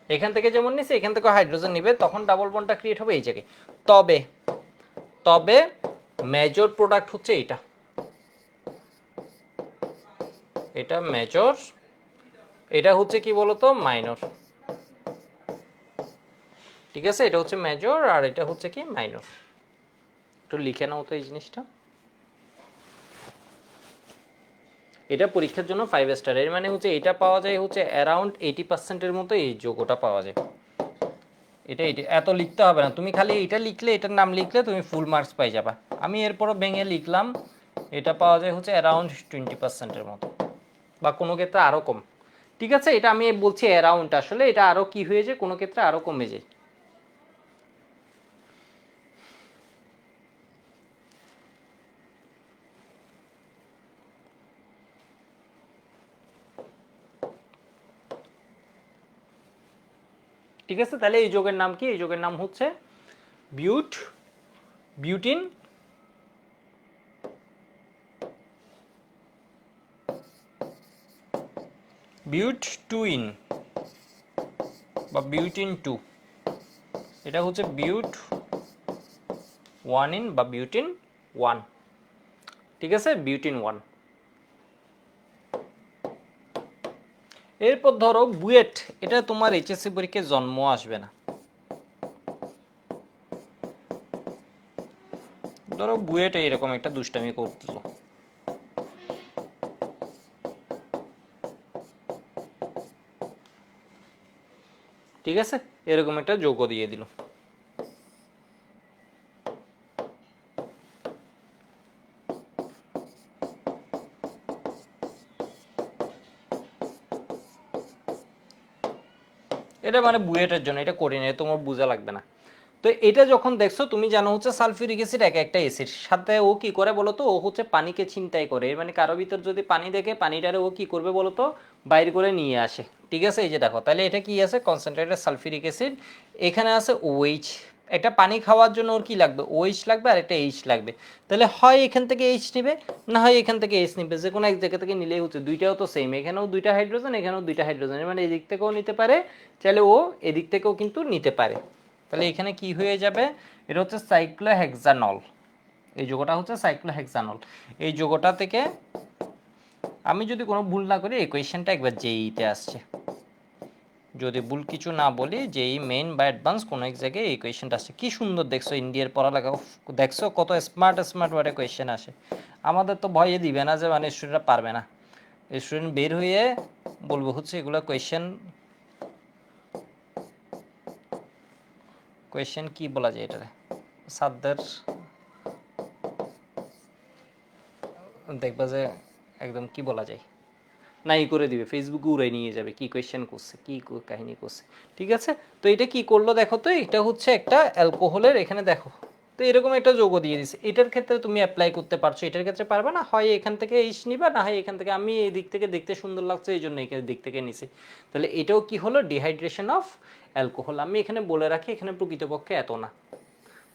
এখান থেকে যেমন নিছে এখান থেকে হাইড্রোজেন নিবে, তখন ডাবল বন্ডটা ক্রিয়েট হবে এই জায়গায়। তবে তবে মেজর প্রোডাক্ট হচ্ছে এটা, এটা মেজর, এটা হচ্ছে কি বলতো মাইনর। ঠিক আছে, এটা হচ্ছে মেজর আর এটা হচ্ছে কি মাইনর, একটু লিখে নাও তো এই জিনিসটা। এটা পরীক্ষার জন্য 5 স্টার, এর মানে হচ্ছে এটা পাওয়া যায় হচ্ছে অ্যারাউন্ড 80%-এর মতো এই যোগটা পাওয়া যায়, এটা এটা এত লিখতে হবে না, তুমি খালি এটা লিখলে, এটার নাম লিখলে তুমি ফুল মার্কস পাই যাবা। আমি এরপরও ভেঙে লিখলাম, এটা পাওয়া যায় হচ্ছে অ্যারাউন্ড 20%-এর মতো, বা কোনো ক্ষেত্রে আরও কম। ঠিক আছে, এটা আমি বলছি অ্যারাউন্ড, আসলে এটা আরও কি হয়ে যায়, কোনো ক্ষেত্রে আরও কমে যায়। ঠিক আছে, তাহলে এই যোগের নাম কি, এই যোগের নাম হচ্ছে বিউটিন বিউট টু ইন বা বিউটিন টু, এটা হচ্ছে বিউট ওয়ান ইন বা বিউটিন ওয়ান। ঠিক আছে, বিউটিন ওয়ান। এরপর ধরো বুয়েট, এটা তোমার এইচএসসি পরীক্ষায় জন্ম আসবে না, ধরো বুয়েটে এরকম একটা দুষ্টামি করতেছো, ঠিক আছে, এরকম একটা যোগ দিয়ে দিল। এটা মানে বুয়েটের জন্য, এটা করি না, তোমার বোঝা লাগবে না। তো এটা যখন দেখছো তুমি জানো হচ্ছে সালফিউরিক অ্যাসিড এক একটা অ্যাসিড, সাথে ও কি করে বলো তো, ও হচ্ছে পানিকে ছিনতাই করে। এর মানে কারো ভিতর যদি পানি দেখে পানিটারে ও কি করবে বলো তো, বাইর করে নিয়ে আসে, ঠিক আছে। এই যে দেখো, তাহলে এটা কি আছে, কনসেন্ট্রেটেড সালফিউরিক অ্যাসিড। এখানে আছে ওএইচ, একটা পানি খাওয়ার জন্য ওর কি লাগবে, ওএইচ লাগবে আর একটা এইচ লাগবে। তাহলে হয় এখান থেকে এইচ নিবে, না হয় এখান থেকে এইচ নিবে, যে কোনো এক জায়গা থেকে নিলেই হচ্ছে। দুইটাও তো সেম, এখানেও দুইটা হাইড্রোজেন, এখানেও দুইটা হাইড্রোজেন, মানে এদিক থেকেও নিতে পারে, চাইলে ও এদিক থেকেও কিন্তু নিতে পারে। তাহলে এখানে কি হয়ে যাবে, এটা হচ্ছে সাইক্লোহেক্সানল, এই যৌগটা হচ্ছে সাইক্লোহেক্সানল। এই যৌগটা থেকে আমি যদি কোনো ভুল না করি, এই কোয়েশ্চেনটা একবার জেইতে আসছে, যদি ভুল কিছু না বলি, যেই মেইন বা অ্যাডভান্স কোনো এক জায়গায় এই কোয়েশ্চেনটা আসছে। কি সুন্দর দেখছো ইন্ডিয়ার পড়ালেখা, দেখছো কত স্মার্ট স্মার্ট ওয়ার্ডে কোয়েশ্চেন আসে। আমাদের তো ভয়ে দিবে না যে মানে স্টুডেন্টরা পারবে না, স্টুডেন্ট বের হয়ে বলবো হচ্ছে এগুলো কোয়েশ্চেন, কোয়েশ্চেন কি বলা যায় এটারে, সাদ্দার দেখবা যে একদম কি বলা যায়, নাই করে দিবে, ফেসবুকে উড়াই নিয়ে যাবে কি কোয়েশ্চেন করছে, কি কাহিনী করছে, ঠিক আছে। তো এটা কি করলো দেখো তো, এটা হচ্ছে একটা অ্যালকোহলের, এখানে দেখো তো এরকম একটা যৌগ দিয়ে দিছে। এটার ক্ষেত্রে তুমি অ্যাপ্লাই করতে পারছো, এটার ক্ষেত্রে পারবে না, হয় এখান থেকে এইচ নিবা, না হয় এখান থেকে, আমি এই দিক থেকে দেখতে সুন্দর লাগছে এই জন্য এই দিক থেকে নিছি। তাহলে এটাও কি হলো, ডিহাইড্রেশন অফ অ্যালকোহল। আমি এখানে বলে রাখি, এখানে প্রকৃতপক্ষে এত না,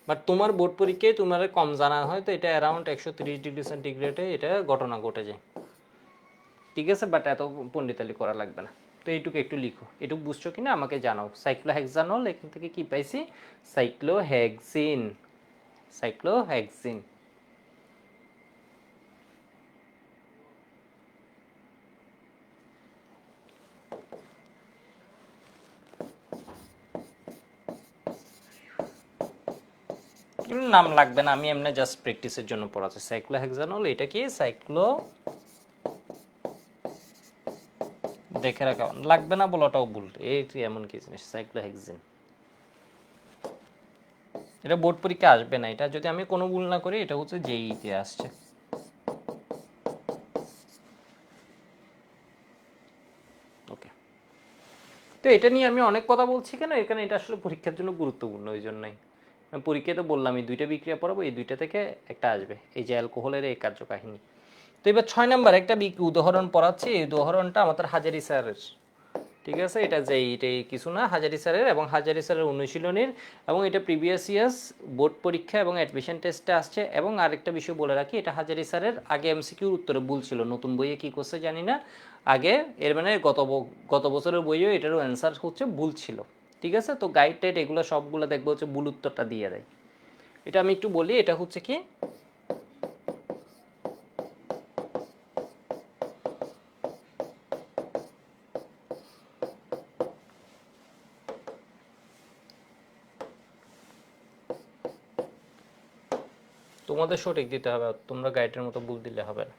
বাট তোমার বোর্ড পরীক্ষায় তোমার কম জানা হয়, তো এটা অ্যারাউন্ড 130 ডিগ্রি সেন্টিগ্রেডে এটা ঘটনা ঘটে যায়, ঠিক আছে। বাট এত পণ্ডিতালি করা লাগবে না। তো এইটুকু একটু লিখো, এটুকু বুঝছো কিনা আমাকে জানাও। সাইক্লোহেক্সানল, এখান থেকে কি পাইছি, সাইক্লোহেক্সিন, সাইক্লোহেক্সিন। নাম লাগবে না, আমি এমনি জাস্ট প্র্যাকটিসের জন্য পড়াচ্ছি। সাইক্লোহেক্সানল, এটা কি সাইক্লো, দেখে রাখা লাগবে না বলাটাও ভুল, এই এমন কি জিনিস সাইক্লোহেক্সিন, এটা বোর্ড পরীক্ষা আসবে না। এটা যদি আমি কোনো ভুল না করি, এটা হচ্ছে জেইতে আসছে। ওকে, তো এটা নিয়ে আমি অনেক কথা বলছি কেন, এখানে এটা আসলে পরীক্ষার জন্য গুরুত্বপূর্ণ, ওই জন্যই পরীক্ষায় তো বললাম এই দুইটা বিক্রিয়া পড়াবো, এই দুইটা থেকে একটা আসবে, এই যে অ্যালকোহলের এই কার্যকাহিনী। তো এবার 6 নম্বর একটা উদাহরণ পড়াচ্ছি, এই উদাহরণটা আমাদের হাজারি স্যারের, ঠিক আছে। এটা যে এটাই কিছু না, হাজারি স্যারের, এবং হাজারি স্যারের অনুশীলনীর, এবং এটা প্রিভিয়াস ইয়ার্স বোর্ড পরীক্ষা এবং অ্যাডমিশন টেস্টে আসছে। এবং আরেকটা বিষয় বলে রাখি, এটা হাজারি স্যারের আগে এমসিকিউর উত্তরে ভুল ছিল, নতুন বইয়ে কি করছে জানি না, আগে এর মানে গত বছরের বইয়েও এটারও অ্যান্সার হচ্ছে ভুল ছিল, ঠিক আছে। তো গাইড টাইড এগুলো সবগুলো দেখবো হচ্ছে ভুল উত্তরটা দিয়ে দেয়। এটা আমি একটু বলি, এটা হচ্ছে কি, তোমাদের সঠিক দিতে হবে, তোমরা গাইডের মতো ভুল দিলে হবে না।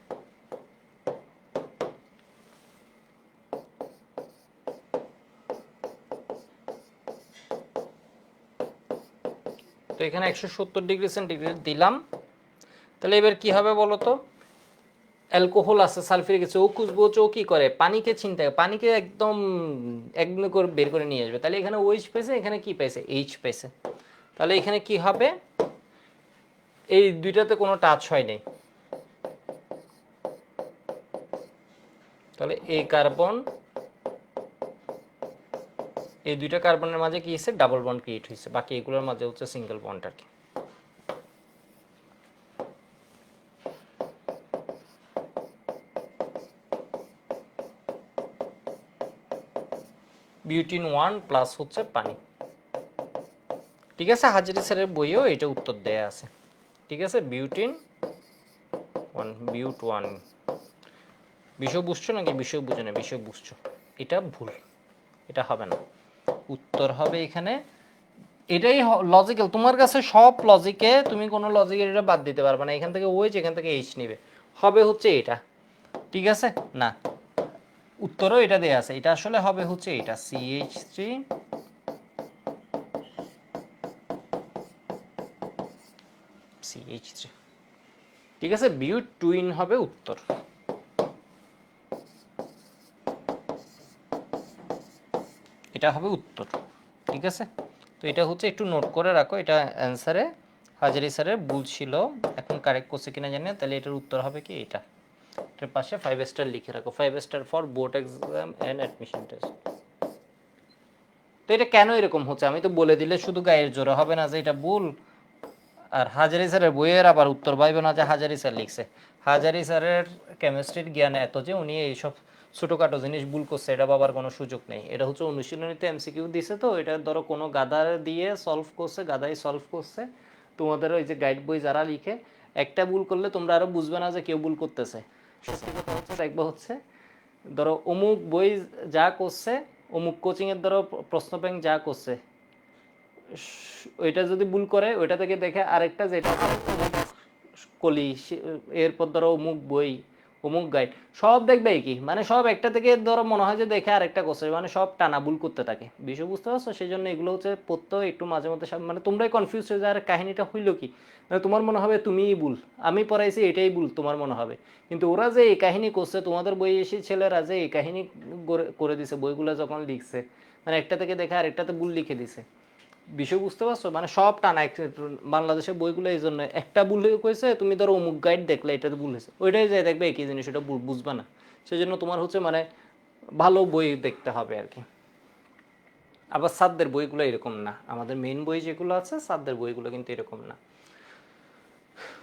তো এখানে 170 ডিগ্রি সেন্টিগ্রেড দিলাম। তাহলে এবার কি হবে বলো তো, অ্যালকোহল আছে, সালফিউরিক অ্যাসিড, ও খুঁজবো হচ্ছে, ও কি করে পানিকে ছিনতাই, পানিকে একদম একদম করে বের করে নিয়ে আসবে। তাহলে এখানে ওইচ পেয়েছে, এখানে কি পেয়েছে, এইচ পেয়েছে। তাহলে এখানে কি হবে, এই দুইটাতে কোনো টাচ হয় নাই, তাহলে এই কার্বন, এই দুইটা কার্বনের মাঝে কি হয়েছে, ডাবল বন্ড ক্রিয়েট হয়েছে, বাকি এগুলোর মাঝে হচ্ছে সিঙ্গেল বন্ড আর কি। বিউটিন 1 প্লাস হচ্ছে পানি, ঠিক আছে। হাজারি স্যারের বইয়েও এটা উত্তর দেয়া আছে, ঠিক আছে। বিউটিন 1, বিউট 1, বিষয় বুঝছো নাকি বিষয় বুঝো না, বিষয় বুঝছো, এটা ভুল, এটা হবে না। উত্তর হবে এখানে এটাই লজিক্যাল, তোমার কাছে সব লজিকে তুমি কোনো লজিকের এটা বাদ দিতে পারবে না, এখান থেকে ওইচ এখান থেকে এইচ নিবে, হবে হচ্ছে এটা, ঠিক আছে না, উত্তরও এটা দেয়া আছে, এটা আসলে হবে হচ্ছে এটা CH3 CH3, ঠিক আছে, বিউট টুইন হবে উত্তর। এটা হবে উত্তর, ঠিক আছে। তো এটা হচ্ছে একটু নোট করে রাখো, এটা অ্যান্সারে হাজারি স্যারের ভুল ছিল, এখন কারেক্ট করছে কিনা জানি না, তাহলে এটার উত্তর হবে কি এটা, এটার পাশে 5 স্টার লিখে রাখো, 5 star for board exam and admission test. তো এটা কেন এরকম হচ্ছে আমি তো বলে দিলে শুধু গায়ের জোরে হবে না যে এটা ভুল, আর হাজারি স্যারের বইয়ের আবার উত্তর পাইবে না যে হাজারি স্যার লিখছে। হাজারি স্যারের কেমিস্ট্রির জ্ঞান এত যে উনি এইসব ছোটোখাটো জিনিস ভুল করছে, এটা বাবার কোনো সুযোগ নেই। এটা হচ্ছে অনুশীলনীতে MCQ দিছে, তো এটা ধরো কোনো গাদা দিয়ে সলভ করছে, গাদাই সলভ করছে, তোমাদের ওই যে গাইড বই যারা লিখে একটা ভুল করলে তোমরা আরও বুঝবে না যে কেউ ভুল করতেছে। সত্যি কথা হচ্ছে দেখবা হচ্ছে ধরো অমুক বই যা করছে, অমুক কোচিংয়ের ধরো প্রশ্ন ব্যাংক যা করছে, ওইটা যদি ভুল করে ওইটা থেকে দেখে আরেকটা যেটা কলি, এরপর ধরো অমুক বই অমুক গাইড, সব দেখবে কি মানে সব একটা থেকে ধরো মনে হয় যে দেখে আরেকটা করছে, মানে সব টানা ভুল করতে থাকে, বিষয় বুঝতে পারছো? সেই জন্য এগুলো হচ্ছে পড়তে একটু মাঝে মধ্যে মানে তোমরাই কনফিউজ হয়ে যায়, আর কাহিনীটা হইলো কি, মানে তোমার মনে হবে তুমিই ভুল, আমি পড়াইছি এটাই ভুল তোমার মনে হবে, কিন্তু ওরা যে এই কাহিনী করছে, তোমাদের বই এসে ছেলেরা যে এই কাহিনী করে দিছে বইগুলো যখন লিখছে, মানে একটা থেকে দেখে আরেকটাতে ভুল লিখে দিছে, বিষয় বুঝতে পারছো? মানে সব টানা বাংলাদেশের বইগুলো এই জন্য একটা ভুল কইছে, তুমি ধরো অমুক গাইড দেখলে এটাতে ভুল হয়েছে, ওইটাই যাই দেখবে একই জিনিস, ওটা বুঝবা না, সেই জন্য তোমার হচ্ছে মানে ভালো বই দেখতে হবে আর কি। আবার সাদদের বইগুলো এরকম না, আমাদের মেইন বই যেগুলো আছে সাদদের বইগুলো কিন্তু এরকম না।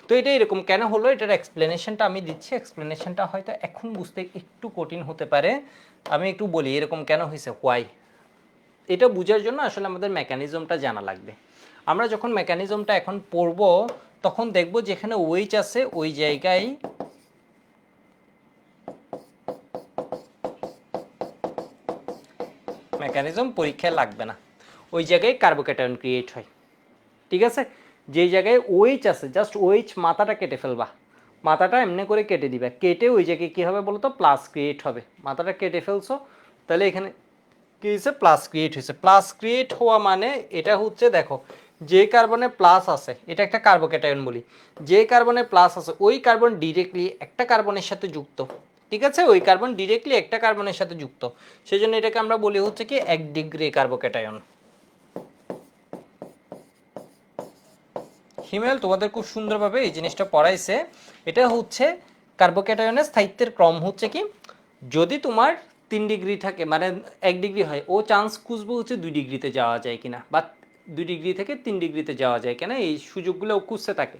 তো এটা এরকম কেন হলো, এটার এক্সপ্লেনেশনটা আমি দিচ্ছি, এক্সপ্লেনেশনটা হয়তো এখন বুঝতে একটু কঠিন হতে পারে, আমি একটু বলি এরকম কেন হয়েছে, হোয়াই। এটা বোঝার জন্য আসলে আমাদের মেকানিজমটা জানা লাগবে। আমরা যখন মেকানিজমটা এখন পড়ব তখন দেখব যেখানে ওয়েচ আছে ওই জায়গায় মেকানিজম পরীক্ষায় লাগবে না, ওই জায়গায় কার্বোক্যাটায়ন ক্রিয়েট হয়, ঠিক আছে। যেই জায়গায় ওয়েচ আছে জাস্ট ওয়েচ মাথাটা কেটে ফেলবা, মাথাটা এমনি করে কেটে দিবা, কেটে ওই জায়গায় কী হবে বলো তো, প্লাস ক্রিয়েট হবে, মাথাটা কেটে ফেলছো, তাহলে এখানে কি হয়েছে, প্লাস ক্রিয়েট হয়েছে। প্লাস ক্রিয়েট হওয়া মানে এটা হচ্ছে দেখো যে কার্বনে প্লাস আছে এটা একটা কার্বোক্যাটায়ন বলি, যে কার্বনে প্লাস আছে ওই কার্বন ডিরেক্টলি একটা কার্বনের সাথে যুক্ত, ঠিক আছে, ওই কার্বন ডিরেক্টলি একটা কার্বনের সাথে যুক্ত, সেই জন্য এটাকে আমরা বলি হচ্ছে কি 1 ডিগ্রি কার্বোক্যাটায়ন। হিমেল তোমাদের খুব সুন্দরভাবে এই জিনিসটা পড়াইছে, এটা হচ্ছে কার্বোক্যাটায়নের স্থায়িত্বের ক্রম হচ্ছে কি, যদি তোমার 3 ডিগ্রি থাকে মানে 1 ডিগ্রি হয়, ও চান্স খুঁজবো হচ্ছে 2 ডিগ্রিতে যাওয়া যায় কিনা, বা 2 ডিগ্রি থেকে 3 ডিগ্রিতে যাওয়া যায় কিনা, এই সুযোগগুলো ও খুঁজতে থাকে।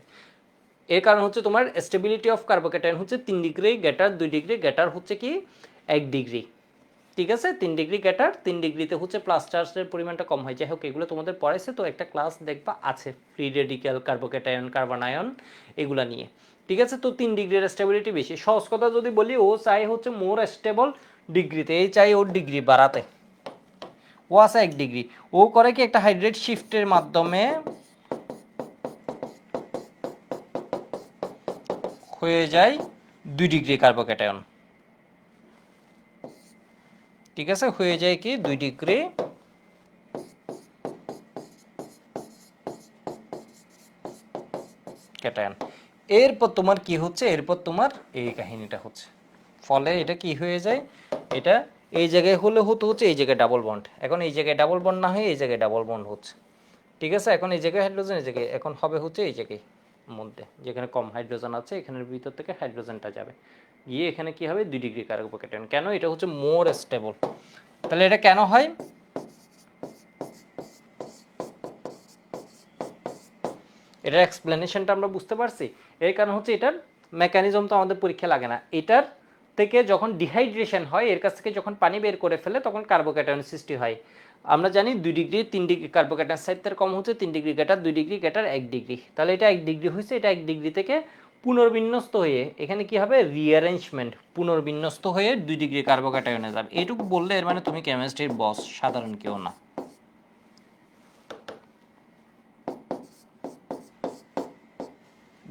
এর কারণ হচ্ছে তোমার স্টেবিলিটি অফ কার্বোক্যাটায়ন হচ্ছে 3 ডিগ্রি গ্যাটার, 2 ডিগ্রি গ্যাটার হচ্ছে কি 1 ডিগ্রি, ঠিক আছে, 3 ডিগ্রি গ্যাটার, 3 ডিগ্রিতে হচ্ছে প্লাস চার্জের পরিমাণটা কম হয়। যাই হোক এগুলো তোমাদের পড়াইছে, তো একটা ক্লাস দেখবা আছে ফ্রি রেডিক্যাল কার্বোক্যাটায়ন কার্বনায়ন এগুলো নিয়ে, ঠিক আছে। তো 3 ডিগ্রির স্টেবিলিটি বেশি, সহজ কথা যদি বলি ও চাই হচ্ছে মোর স্টেবল ডিগ্রিতে, এই চাই ওর ডিগ্রি বাড়াতে, ও আছে 1 ডিগ্রি, ও করে কি একটা হাইড্রেট শিফটের মাধ্যমে হয়ে যায় 2 ডিগ্রি কার্বোক্যাটায়ন, ঠিক আছে, হয়ে যায় কি 2 ডিগ্রি ক্যাটায়ন। এরপর তোমার কি হচ্ছে, এরপর তোমার এই কাহিনীটা হচ্ছে, ফলে এটা কি হয়ে যায়, এটা এই জায়গায় হলে হতো হচ্ছে এই জায়গায় ডাবল বন্ড, এখন এই জায়গায় ডাবল বন্ড না হয়ে এই জায়গায় ডাবল বন্ড হচ্ছে, ঠিক আছে। এখন এই জায়গায় হাইড্রোজেন, এই জায়গায় এখন হবে হচ্ছে এই জায়গায় মধ্যে যেখানে কম হাইড্রোজেন আছে এখানের ভিতর থেকে হাইড্রোজেনটা যাবে গিয়ে এখানে কি হবে 2 ডিগ্রি কার্বোক্যাটায়ন, কেন এটা হচ্ছে মোর স্টেবল। তাহলে এটা কেন হয়, এটার এক্সপ্লেনেশনটা আমরা বুঝতে পারছি, এর কারণ হচ্ছে এটার মেকানিজম তো আমাদের পরীক্ষা লাগে না, এটার থেকে যখন ডিহাইড্রেশন হয় এর কাছ থেকে যখন পানি বের করে ফেলে তখন কার্বোক্যাটায়ন সৃষ্টি হয়। আমরা জানি 2 ডিগ্রি 3 ডিগ্রি কার্বোক্যাটায়ন সাইডের কম হচ্ছে 3 ডিগ্রি গ্যাটার, 2 ডিগ্রি গ্যাটার 1 ডিগ্রি, তাহলে এটা 1 ডিগ্রি হয়েছে, এটা 1 ডিগ্রি থেকে পুনর্বিন্যস্ত হয়ে এখানে কি হবে রিঅ্যারেঞ্জমেন্ট, পুনর্বিন্যস্ত হয়ে 2 ডিগ্রি কার্বোক্যাটায়নে যাবে। এটুকু বললে এর মানে তুমি কেমিস্ট্রির বস, সাধারণ কেউ না।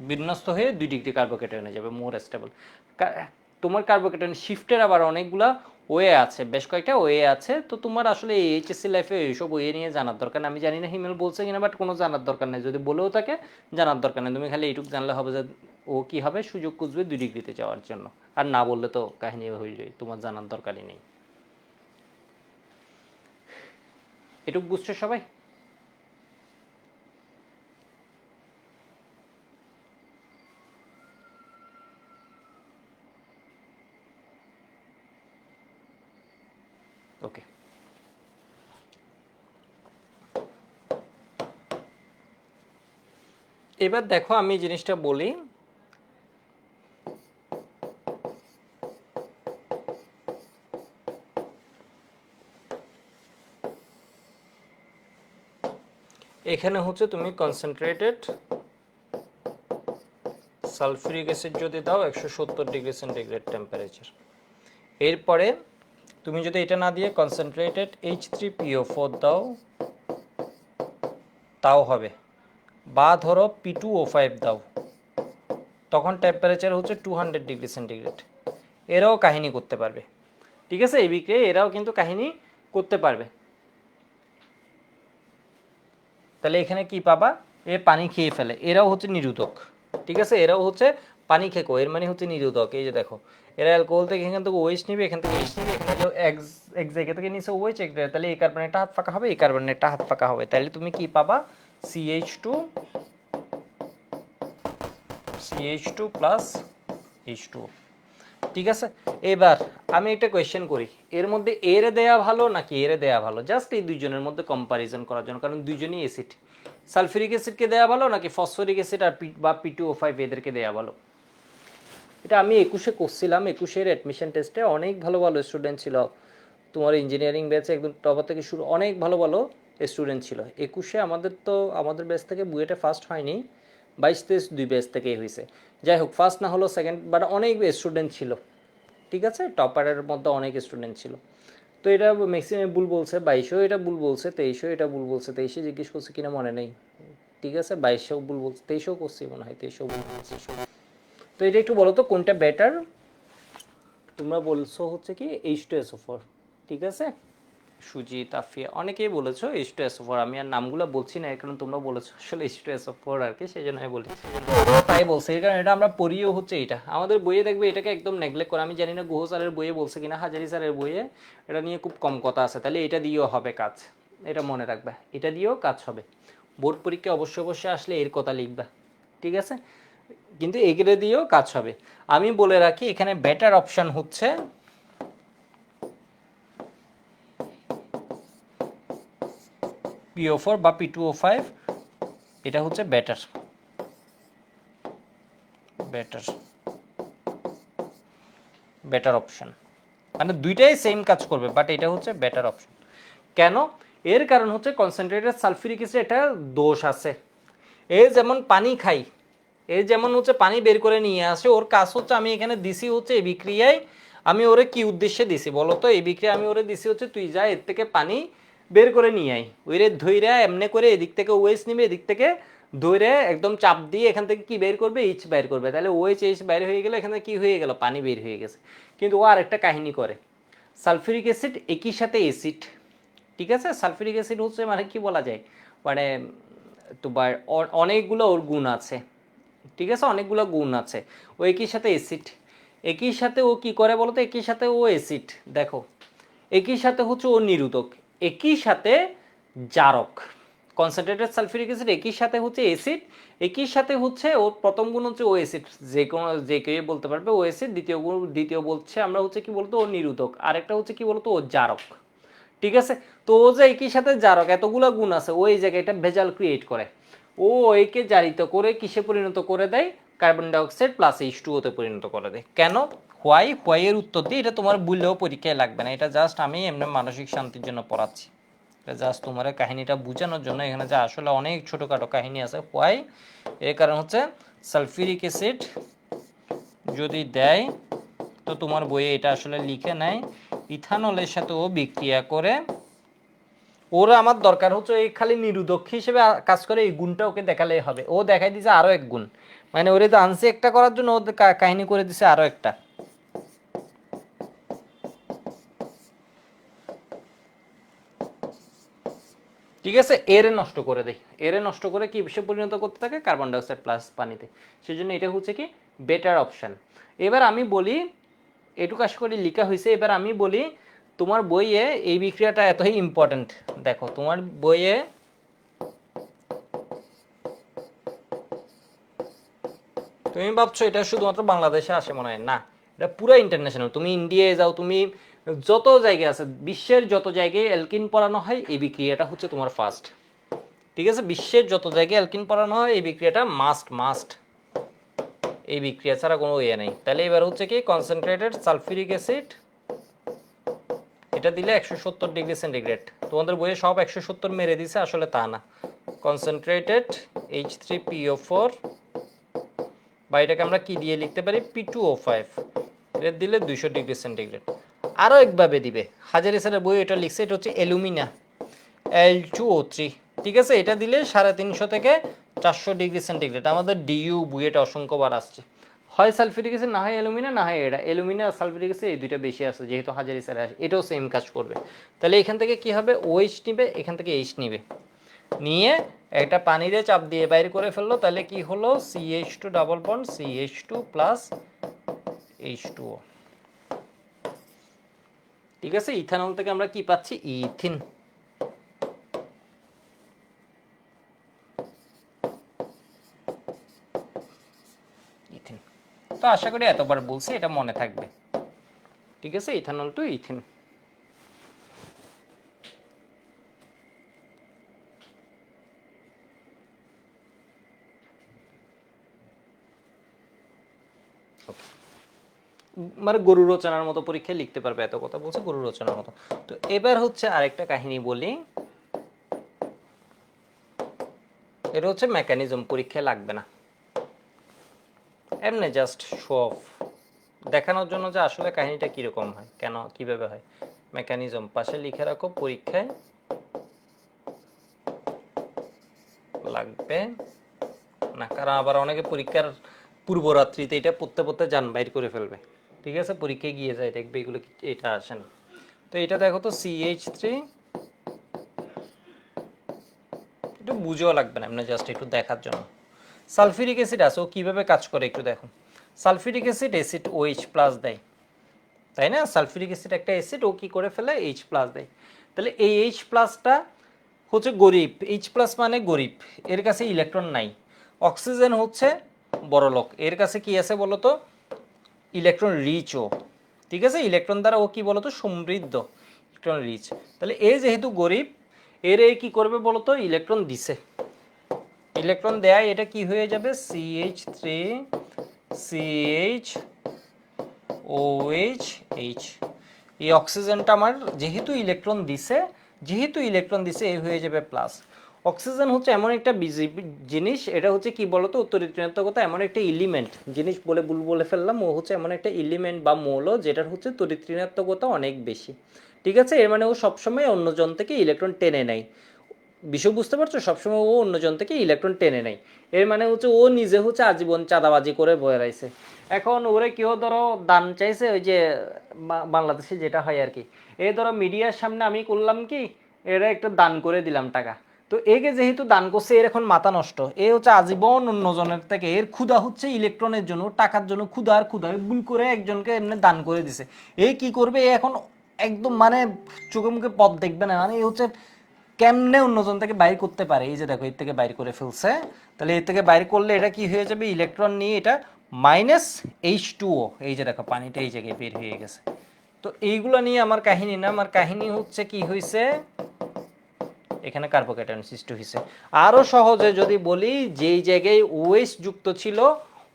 বিন্যস্ত হয়ে 2 ডিগ্রি কার্বোকেটায়নে যাবে, মোর স্টেবল। তোমার কার্বোকেটায়ন শিফটের আবার অনেকগুলা ওয়ে আছে, বেশ কয়েকটা ওয়ে আছে। তো তোমার আসলে এই এইচএসসি লাইফে এইসব ওয়ে নিয়ে জানার দরকার নেই। আমি জানি না হিমেল বলছে কিনা, বাট কোনো জানার দরকার নেই। যদি বলেও থাকে জানার দরকার নেই, তুমি খালি এইটুকু জানলে হবে যে ও কি হবে, সুযোগ খুঁজবে 2 ডিগ্রিতে যাওয়ার জন্য। আর না বললে তো কাহিনী হয়ে যায়, তোমার জানার দরকারই নেই। এটুকু বুঝছো সবাই? ওকে, এবার দেখো আমি জিনিসটা বলি। এখানে হচ্ছে তুমি কনসেন্ট্রেটেড সালফিউরিক অ্যাসিড যদি দাও 170 ডিগ্রি সেন্টিগ্রেড টেম্পারেচার, এরপরে তুমি যদি এটা না দিয়ে কনসেন্ট্রেটেড H3PO4 দাও তাও হবে, বা ধরো P2O5 দাও, তখন টেম্পারেচার হচ্ছে 200 ডিগ্রি সেন্টিগ্রেড। এরাও কাহিনী করতে পারবে, ঠিক আছে? এই বিক্রিয়া এরাও কিন্তু কাহিনী করতে পারবে। তাহলে এখানে কি পাবা, এ পানি খেয়ে ফেলে, এরাও হচ্ছে নিরোধক, ঠিক আছে? এরাও হচ্ছে পানি খেকো, এর মানে হচ্ছে নিরোধক। এই যে দেখো, এরা অ্যালকোহল থেকে এখান থেকে ওএইচ নিবে, এখান থেকে এইচ নিবে, এখানে এক জায়গা থেকে নিচে ওএইচ, তাহলে এই কার্বনেটটা হাত ফাঁকা হবে, এই কার্বনেটটা হাত ফাঁকা হবে, তাহলে তুমি কি পাবা, CH2 প্লাস H2O, ঠিক আছে? এবার আমি একটা কোয়েশ্চেন করি, এর মধ্যে এর দেয়া ভালো নাকি এর দেয়া ভালো, জাস্ট এই দুইজনের মধ্যে কম্পারিজন করার জন্য, কারণ দুইজনই অ্যাসিড। সালফিউরিক অ্যাসিডকে দেয়া ভালো নাকি ফসফরিক অ্যাসিড আর বা P2O5 এদেরকে দেয়া ভালো? এটা আমি 21-এ করছিলাম। 21-এর অ্যাডমিশন টেস্টে অনেক ভালো ভালো স্টুডেন্ট ছিল, তোমার ইঞ্জিনিয়ারিং ব্যাচে একদম টপার থেকে শুরু, অনেক ভালো ভালো স্টুডেন্ট ছিল। 21-এ আমাদের ব্যাচ থেকে বুয়েটে ফার্স্ট হয়নি, 22-23 দুই ব্যাচ থেকেই হয়েছে। যাই হোক, ফার্স্ট না হলো সেকেন্ড, বাট অনেক স্টুডেন্ট ছিল, ঠিক আছে? টপারের মধ্যে অনেক স্টুডেন্ট ছিল। তো এটা ম্যাক্সিমাম ভুল বলছে, 22-এও এটা ভুল বলছে, 23-এও এটা ভুল বলছে। 23-এ জিজ্ঞেস করছে কিনা মনে নেই, ঠিক আছে? 22-এও ভুল বলছে, 23-এও করছি মনে হয়, 23-এও ভুল বলছে। তো এটা একটু বলো তো কোনটা বেটার? তোমরা বলছো হচ্ছে কি H2SO4, ঠিক আছে? সুজিত, আফিয়া অনেকেই বলেছো H2SO4, আমি আর নামগুলো বলছি না, কারণ তোমরা বলেছো আসলে H2SO4 আর কি, সেই জন্য আমি বলি। তাই বলছে, এই কারণে এটা আমরা পড়িও হচ্ছে, এটা আমাদের বইয়ে দেখবে এটাকে একদম নেগলেক্ট করে। আমি জানি না গুহ স্যারের বইয়ে বলছে কিনা, হাজারি স্যারের বইয়ে এটা নিয়ে খুব কম কথা আছে। তাহলে এটা দিয়েও হবে কাজ, এটা মনে রাখবে, এটা দিয়েও কাজ হবে। বোর্ড পরীক্ষা অবশ্যই অবশ্যই আসলে এর কথা লিখবা, ঠিক আছে? কিন্তু এগুলো দিয়েও কাজ হবে। আমি বলে রাখি, এখানে বেটার অপশন হচ্ছে PO4 বা P2O5, এটা হচ্ছে বেটার বেটার অপশন। মানে দুইটাই সেম কাজ করবে, বাট এটা হচ্ছে বেটার অপশন। কেন? এর কারণ হচ্ছে কনসেন্ট্রেটেড সালফিউরিক অ্যাসিড একটা দোষ আছে। এ যেমন পানি খাই, এ যেমন হচ্ছে পানি বের করে নিয়ে আসে, ওর কাজ হচ্ছে, আমি এখানে দিছি হচ্ছে এই বিক্রিয়ায়, আমি ওরে কি উদ্দেশ্যে দিছি বলো তো? এই বিক্রিয়া আমি ওরে দিছি হচ্ছে তুই যা এর থেকে পানি বের করে নিয়ে আই, ওইরে ধইরা এমনি করে এদিক থেকে ওএইচ নিবে, এদিক থেকে ধরে একদম চাপ দিয়ে এখান থেকে কি বের করবে, এইচ বের করবে। তাহলে ওএইচ এইচ বের হয়ে গেলে এখানে কি হয়ে গেল, পানি বের হয়ে গেছে। কিন্তু ও আর একটা কাহিনী করে, সালফিউরিক অ্যাসিড একই সাথে অ্যাসিড, ঠিক আছে? সালফিউরিক অ্যাসিড হচ্ছে মানে কি বলা যায়, মানে তোমার অনেকগুলো ওর গুণ আছে, ঠিক আছে? অনেকগুলো গুণ আছে। ও একই সাথে অ্যাসিড, একই সাথে ও কি করে বলতো, একই সাথে ও অ্যাসিড, দেখো একই সাথে হচ্ছে ও নিরোধক, একই সাথে জারক। কনসেন্ট্রেটেড সালফিউরিক অ্যাসিড একই সাথে হচ্ছে অ্যাসিড, একই সাথে হচ্ছে ওর প্রথম গুণ হচ্ছে ও অ্যাসিড, যে কেউ বলতে পারবে ও অ্যাসিড। দ্বিতীয় বলছে আমরা হচ্ছে কি বলতো, ও নিরোধক। আরেকটা হচ্ছে কি বলতো, ও জারক, ঠিক আছে? তো ও যে একই সাথে জারক, এতগুলো গুণ আছে, ও এই জায়গায় এটা ভেজাল ক্রিয়েট করে। ও একে জারিত করে কিসে পরিণত করে দেয়, কার্বন ডাইঅক্সাইড প্লাস H2O তে পরিণত করে দেয়। কেন? হোয়াই এর উত্তর দিয়ে, এটা তোমার বললেও পরীক্ষায় লাগবে না, এটা জাস্ট আমি এমনি মানসিক শান্তির জন্য পড়াচ্ছি, এটা জাস্ট তোমার কাহিনীটা বোঝানোর জন্য। এখানে যে আসলে অনেক ছোটোখাটো কাহিনী আছে। হোয়াই এর কারণ হচ্ছে সালফিউরিক অ্যাসিড যদি দেয়, তো তোমার বইয়ে এটা আসলে লিখে নেয়, ইথানলের সাথে ও বিক্রিয়া করে ওর আমার দরকার হচ্ছে এই খালি নিরোধক হিসেবে কাজ করে, এই গুণটা ওকে দেখালেই হবে। ও দেখাই দিছে আরো এক গুণ, মানে ওরে তো আনছে একটা করার জন্য ও কাহিনী করে দিছে আরো একটা। ঠিক আছে, এরে নষ্ট করে দেয়, এরে নষ্ট করে কি বিষয়ে পরিণত করতে থাকে, কার্বন ডাইঅক্সাইড প্লাস পানিতে। সেজন্য এটা হচ্ছে কি বেটার অপশন। এবার আমি বলি, এটুকু আশা করি লেখা হয়েছে। এবার আমি বলি তোমার বইয়ে এই বিক্রিয়াটা এতই ইম্পর্টেন্ট। দেখো তোমার বইয়ে তুমি ভাবছো এটা শুধুমাত্র বাংলাদেশে আসে, মনে হয় না, এটা পুরো ইন্টারন্যাশনাল। তুমি ইন্ডিয়ায় যাও, তুমি যত জায়গায় আছে, বিশ্বের যত জায়গায় অ্যালকিন পড়ানো হয় এই বিক্রিয়াটা হচ্ছে তোমার ফার্স্ট। ঠিক আছে, বিশ্বের যত জায়গায় অ্যালকিন পড়ানো হয় এই বিক্রিয়াটা মাস্ট মাস্ট, এই বিক্রিয়া ছাড়া কোনো ইয়ে নেই। তাহলে এবার হচ্ছে কি কনসেন্ট্রেটেড সালফিউরিক অ্যাসিড, এটা দিলে 170 ডিগ্রি সেন্টিগ্রেড। তোমাদের বইয়ে সব 170 মেরে দিছে, আসলে তা না। কনসেন্ট্রেটেড H3PO4, বা এটাকে আমরা কি দিয়ে লিখতে পারি, P2O5, এটা দিলে 200 ডিগ্রি সেন্টিগ্রেড। আরও একভাবে দিবে, হাজারি স্যারের বই এটা লিখছে, এটা হচ্ছে অ্যালুমিনা L2O3। ঠিক আছে, এটা দিলে 350 থেকে 400 ডিগ্রি সেন্টিগ্রেড। আমাদের ডিইউ বইয়েটা অসংখ্যবার আসছে, হয় সালফিউরিক অ্যাসিড, না হয় অ্যালুমিনা, না হয় এটা। অ্যালুমিনা আর সালফিউরিক অ্যাসিড এই দুইটা বেশি আছে, যেহেতু হাজারি স্যার আসে, এটাও সেম কাজ করবে। তাহলে এখান থেকে কি হবে, OH নিবে, এখান থেকে H নিবে, নিয়ে একটা পানিতে চাপ দিয়ে বাইরে করে ফেললো। তাহলে কি হলো, CH2 double bond CH2 plus H2O। ঠিক আছে, ইথানল থেকে আমরা কি পাচ্ছি, ইথিন। ইথিন তো আশা করি এতবার বলছি এটা মনে থাকবে। ঠিক আছে, ইথানল টু ইথিন। মানে গরু রচনার মতো পরীক্ষায় লিখতে পারবে, এত কথা বলছে গরু রচনার মতো। তো এবার হচ্ছে আরেকটা কাহিনী বলি, এটা হচ্ছে মেকানিজম, পরীক্ষায় লাগবে না, এমনি জাস্ট শো অফ, দেখানোর জন্য যে আসলে কাহিনীটা কিরকম হয়, কেন কিভাবে হয়। মেকানিজম পাশে লিখে রাখো, পরীক্ষায় লাগবে না। কারণ আবার অনেকে পরীক্ষার পূর্বরাত্রিতে এটা পড়তে পড়তে যান বাইর করে ফেলবে। ঠিক আছে, পরীক্ষায় গিয়ে যায় দেখবে এগুলো এটা আসে না। তো এটা দেখো তো CH3, একটু বুঝেও লাগবে না, এমনি জাস্ট একটু দেখার জন্য। সালফিউরিক অ্যাসিড আছে, ও কীভাবে কাজ করে একটু দেখো। সালফিউরিক অ্যাসিড OH প্লাস দেয়, তাই না? সালফিউরিক অ্যাসিড একটা অ্যাসিড, ও কী করে ফেলে, H প্লাস দেয়। তাহলে এই H প্লাসটা হচ্ছে গরিব, H প্লাস মানে গরিব, এর কাছে ইলেকট্রন নাই। অক্সিজেন হচ্ছে বড়লোক, এর কাছে কি আছে বলতো, ইলেকট্রন রিচ ও। ঠিক আছে, ইলেকট্রন দ্বারা ও কি বলতো, সমৃদ্ধ, ইলেকট্রন রিচ। তাহলে এ যেহেতু গরিব, এর এ কি করবে বলতো, ইলেকট্রন দিছে, ইলেকট্রন দেয়, এটা কি হয়ে যাবে, CH3 CH OH। এই অক্সিজেনটা আমার যেহেতু ইলেকট্রন দিছে, এই হয়ে যাবে প্লাস। অক্সিজেন হচ্ছে এমন একটা জিনিস, এটা হচ্ছে কি বলতো, উত্তরিত ঋণাত্মকতা এমন একটা এলিমেন্ট, জিনিস বলে ফেললাম, ও হচ্ছে এমন একটা এলিমেন্ট বা মৌল যেটার হচ্ছে তড়িৎ ঋণাত্মকতা অনেক বেশি। ঠিক আছে, এর মানে ও সবসময় অন্যজন থেকে ইলেকট্রন টেনে নেয়। বিষয় বুঝতে পারছো, সবসময় ও অন্যজন থেকে ইলেকট্রন টেনে নেয়। এর মানে হচ্ছে ও নিজে হচ্ছে আজীবন চাঁদাবাজি করে বয়ে রয়েছে। এখন ওরে কেউ ধরো দান চাইছে, ওই যে বাংলাদেশে যেটা হয় আর কি, এই ধরো মিডিয়ার সামনে আমি করলাম কি, এরা একটা দান করে দিলাম টাকা, তো একে যেহেতু দান করছে, এর এখন মাথা নষ্ট, এ হচ্ছে আজীবন অন্যজনের থেকে, এর ক্ষুধা হচ্ছে ইলেকট্রনের জন্য, টাকার জন্য ক্ষুধা, আর ক্ষুধা ভুল করে একজনকে এমনি দান করে দিছে। এ কি করবে, এ এখন একদম মানে চোখে মুখে পথ দেখবে না, মানে এ হচ্ছে কেমনে অন্যজন থেকে বাইর করতে পারে। এই যে দেখো, এর থেকে বাইর করে ফেলছে, তাহলে এর থেকে বাইর করলে এটা কি হয়ে যাবে, ইলেকট্রন নিয়ে এটা -H2O, এই যে দেখো পানিটা এই জায়গায় বের হয়ে গেছে। তো এইগুলো নিয়ে আমার কাহিনী না, আমার কাহিনী হচ্ছে কি হয়েছে, এখানে কার্বোক্যাটায়ন সৃষ্টি হয়েছে। আরো সহজে যদি বলি, যেই জায়গায় OH যুক্ত ছিল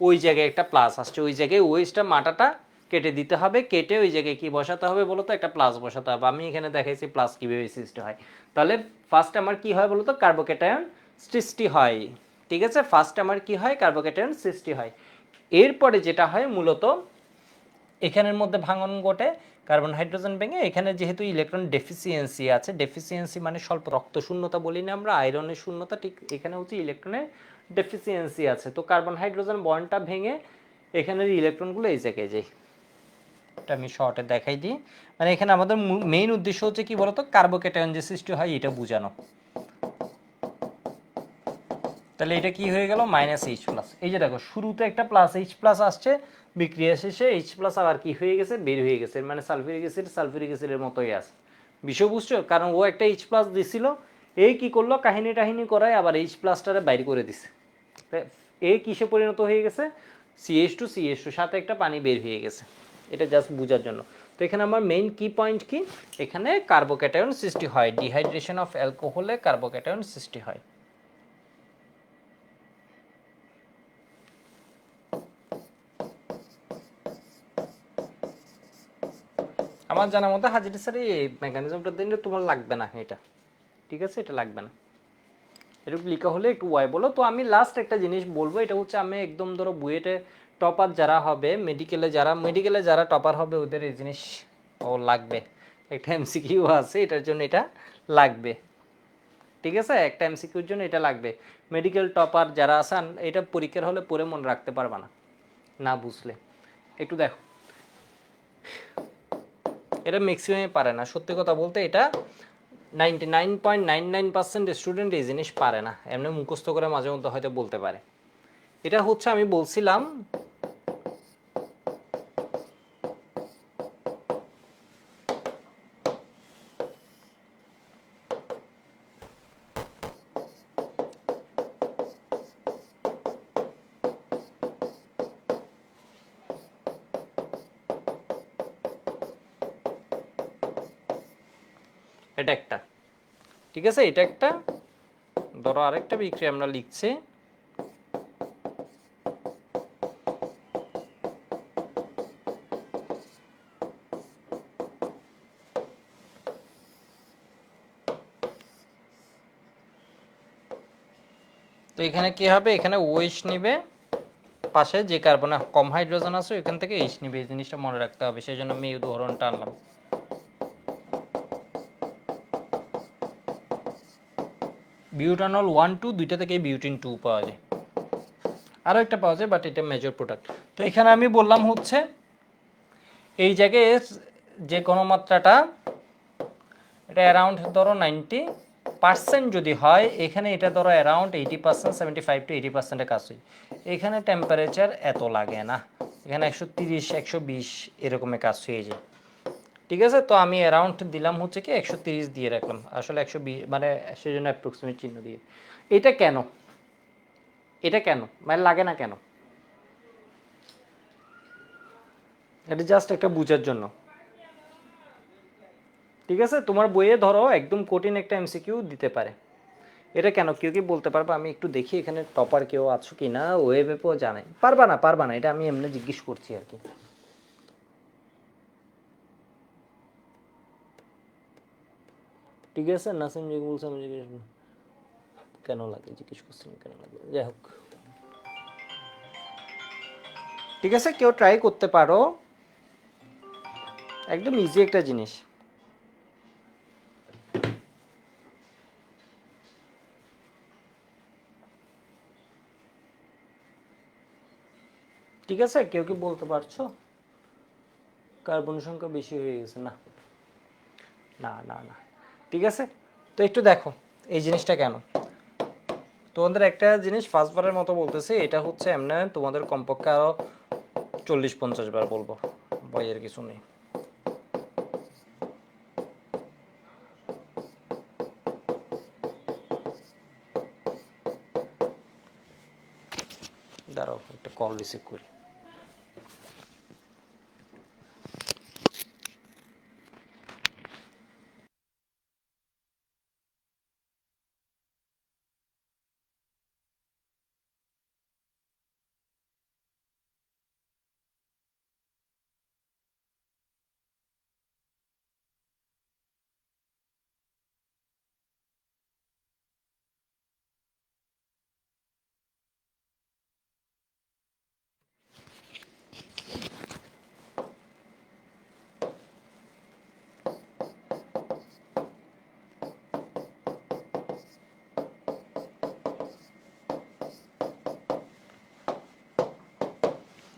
ওই জায়গায় একটা প্লাস আসছে, ওই জায়গায় OH-টা মাটাটা কেটে দিতে হবে, কেটে ওই জায়গায় কি বসাতে হবে বলতো, একটা প্লাস বসাতে হবে। আমি এখানে দেখাইছি প্লাস কিভাবে সৃষ্টি হয়। তাহলে ফার্স্ট আমার কি হয় বলতো, কার্বোক্যাটায়ন সৃষ্টি হয়। ঠিক আছে, ফার্স্ট আমার কি হয়, কার্বোক্যাটায়ন সৃষ্টি হয়। এরপরে যেটা হয় মূলত, এখানের মধ্যে ভাঙন ঘটে, কার্বন হাইড্রোজেন ভেঙে এখানে যেহেতু ইলেকট্রন ডেফিসিয়েন্সি আছে, ডেফিসিয়েন্সি মানে স্বল্প রক্ত শূন্যতা বলি না আমরা, আয়রনের শূন্যতা, ঠিক এখানে হচ্ছে ইলেকট্রনের ডেফিসিয়েন্সি আছে। তো কার্বন হাইড্রোজেন বন্ডটা ভেঙে এখানের ইলেকট্রনগুলো এই জায়গায় যায়। এটা আমি শর্টে দেখাই দিই। মানে এখানে আমাদের মেইন উদ্দেশ্য হচ্ছে কি বলতো, কার্বোক্যাটায়ন যে সৃষ্টি হয় এটা বোঝানো। তাহলে এটা কি হয়ে গেল, -H+। এই যে দেখো শুরুতে একটা +H+ আসছে, বিক্রিয়া শেষে H+ আবার কি হয়ে গেছে, বের হয়ে গেছে, মানে সালফিউরিক অ্যাসিডের মতোই আছে। বিষয় বুঝছো? কারণ ও একটা H+ দিছিল, এই কি করলো, কাহিনী টাহিনী করায় আবার H+টারে বাইর করে দিছে। এ কিসে পরিণত হয়ে গেছে, CH2 সাথে একটা পানি বের হয়ে গেছে। এটা জাস্ট বোঝার জন্য। তো এখানে আমার মেইন কি পয়েন্ট কি, এখানে কার্বোক্যাটায়ন সৃষ্টি হয়, ডিহাইড্রেশন অফ অ্যালকোহলে কার্বোক্যাটায়ন সৃষ্টি হয়। আমার জানা মতো হাজির স্যার এই মেকানিজমটা দিলে তোমার লাগবে না এটা, ঠিক আছে, এটা লাগবে না। এটুকু লিখা হলে একটু ওয়াই বলো। তো আমি লাস্ট একটা জিনিস বলবো, এটা হচ্ছে আমি একদম ধরো বুয়েটে টপার যারা হবে, মেডিকেলে যারা টপার হবে ওদের এই জিনিস ও লাগবে, একটা এমসিকিউ আছে এটার জন্য, এটা লাগবে, ঠিক আছে, একটা এমসিকিউর জন্য এটা লাগবে। মেডিকেল টপার যারা আছেন এটা পরীক্ষার হলে পড়ে মনে রাখতে পারবা না, না বুঝলে। একটু দেখো, এটা ম্যাক্সিমামে পারে না, সত্যি কথা বলতে এটা 99.99% স্টুডেন্ট এই জিনিস পারে না, এমনি মুখস্থ করে মাঝে মধ্যে হয়তো বলতে পারে। এটা হচ্ছে আমি বলছিলাম এটা একটা, ঠিক আছে, এটা একটা, ধরো আরেকটা বিক্রিয়া আমরা লিখছি, তো এখানে কি হবে, এখানে ওএইচ নিবে, পাশে যে কার্বন কম হাইড্রোজেন আছে এখান থেকে এইচ নিবে, এই জিনিসটা মনে রাখতে হবে, সেই জন্য আমি এই উদাহরণটা আনলাম। বিউটানল 1 2 দুইটা থেকে বিউটিন 2 পাওয়া যায়, আরও একটা পাওয়া যায়, বাট এটা মেজর প্রোডাক্ট। তো এখানে আমি বললাম হচ্ছে এই জায়গায় যে ঘনমাত্রাটা, এটা অ্যারাউন্ড ধরো 90% যদি হয়, এখানে এটা ধরো অ্যারাউন্ড 80%, 75 to 80% কাজ হয়। এখানে টেম্পারেচার এত লাগে না, এখানে 130 120 এরকমের কাজ হয়ে যায়, ঠিক আছে। তো আমি অ্যারাউন্ড দিলাম হচ্ছে কি 130 দিয়ে রাখলাম, আসলে 120 মানে সেই জন্য অ্যাপ্রক্সিমেট চিহ্ন দিয়ে। এটা কেন, এটা কেন মানে লাগে না কেন, এটা জাস্ট একটা বুঝার জন্য, ঠিক আছে। তোমার বইয়ে ধরো একদম কঠিন একটা এমসিকিউ দিতে পারে, এটা কেন, কেউ কি বলতে পারবা, আমি একটু দেখি এখানে টপার কেউ আছো কি না, ওয়েবেও জানাই, পারবা না পারবা না, এটা আমি এমনি জিজ্ঞেস করছি আর কি, ঠিক আছে। নাসিম যে বলছে আমি জিজ্ঞেস কেন লাগে, জিজ্ঞেস করছিলাম কেন লাগে, যাই হোক, ঠিক আছে, কেউ ট্রাই করতে পারো, একদম ইজি একটা জিনিস, ঠিক আছে। কেউ কি বলতে পারছো কার্বন সংখ্যা বেশি হয়ে গেছে, না না না না, ঠিক আছে। তো একটু দেখো এই জিনিসটা কেন, তোমাদের একটা জিনিস ফার্স্টবারের মতো বলতেছি, এটা হচ্ছে এমনি তোমাদের কমপক্ষে আরো 40-50 বার বলবো, বইয়ের কিছু নেই। দাঁড়াও একটা কল রিসিভ করি।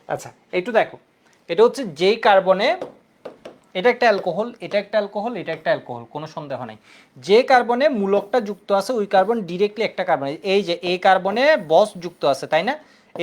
আচ্ছা একটু দেখো, এটা হচ্ছে যেই কার্বনে, এটা একটা অ্যালকোহল, এটা একটা অ্যালকোহল, এটা একটা অ্যালকোহল, কোনো সন্দেহ নাই। যে কার্বনে মূলকটা যুক্ত আছে ওই কার্বন ডিরেক্টলি একটা কার্বন, এই যে এই কার্বনে বস যুক্ত আছে তাই না,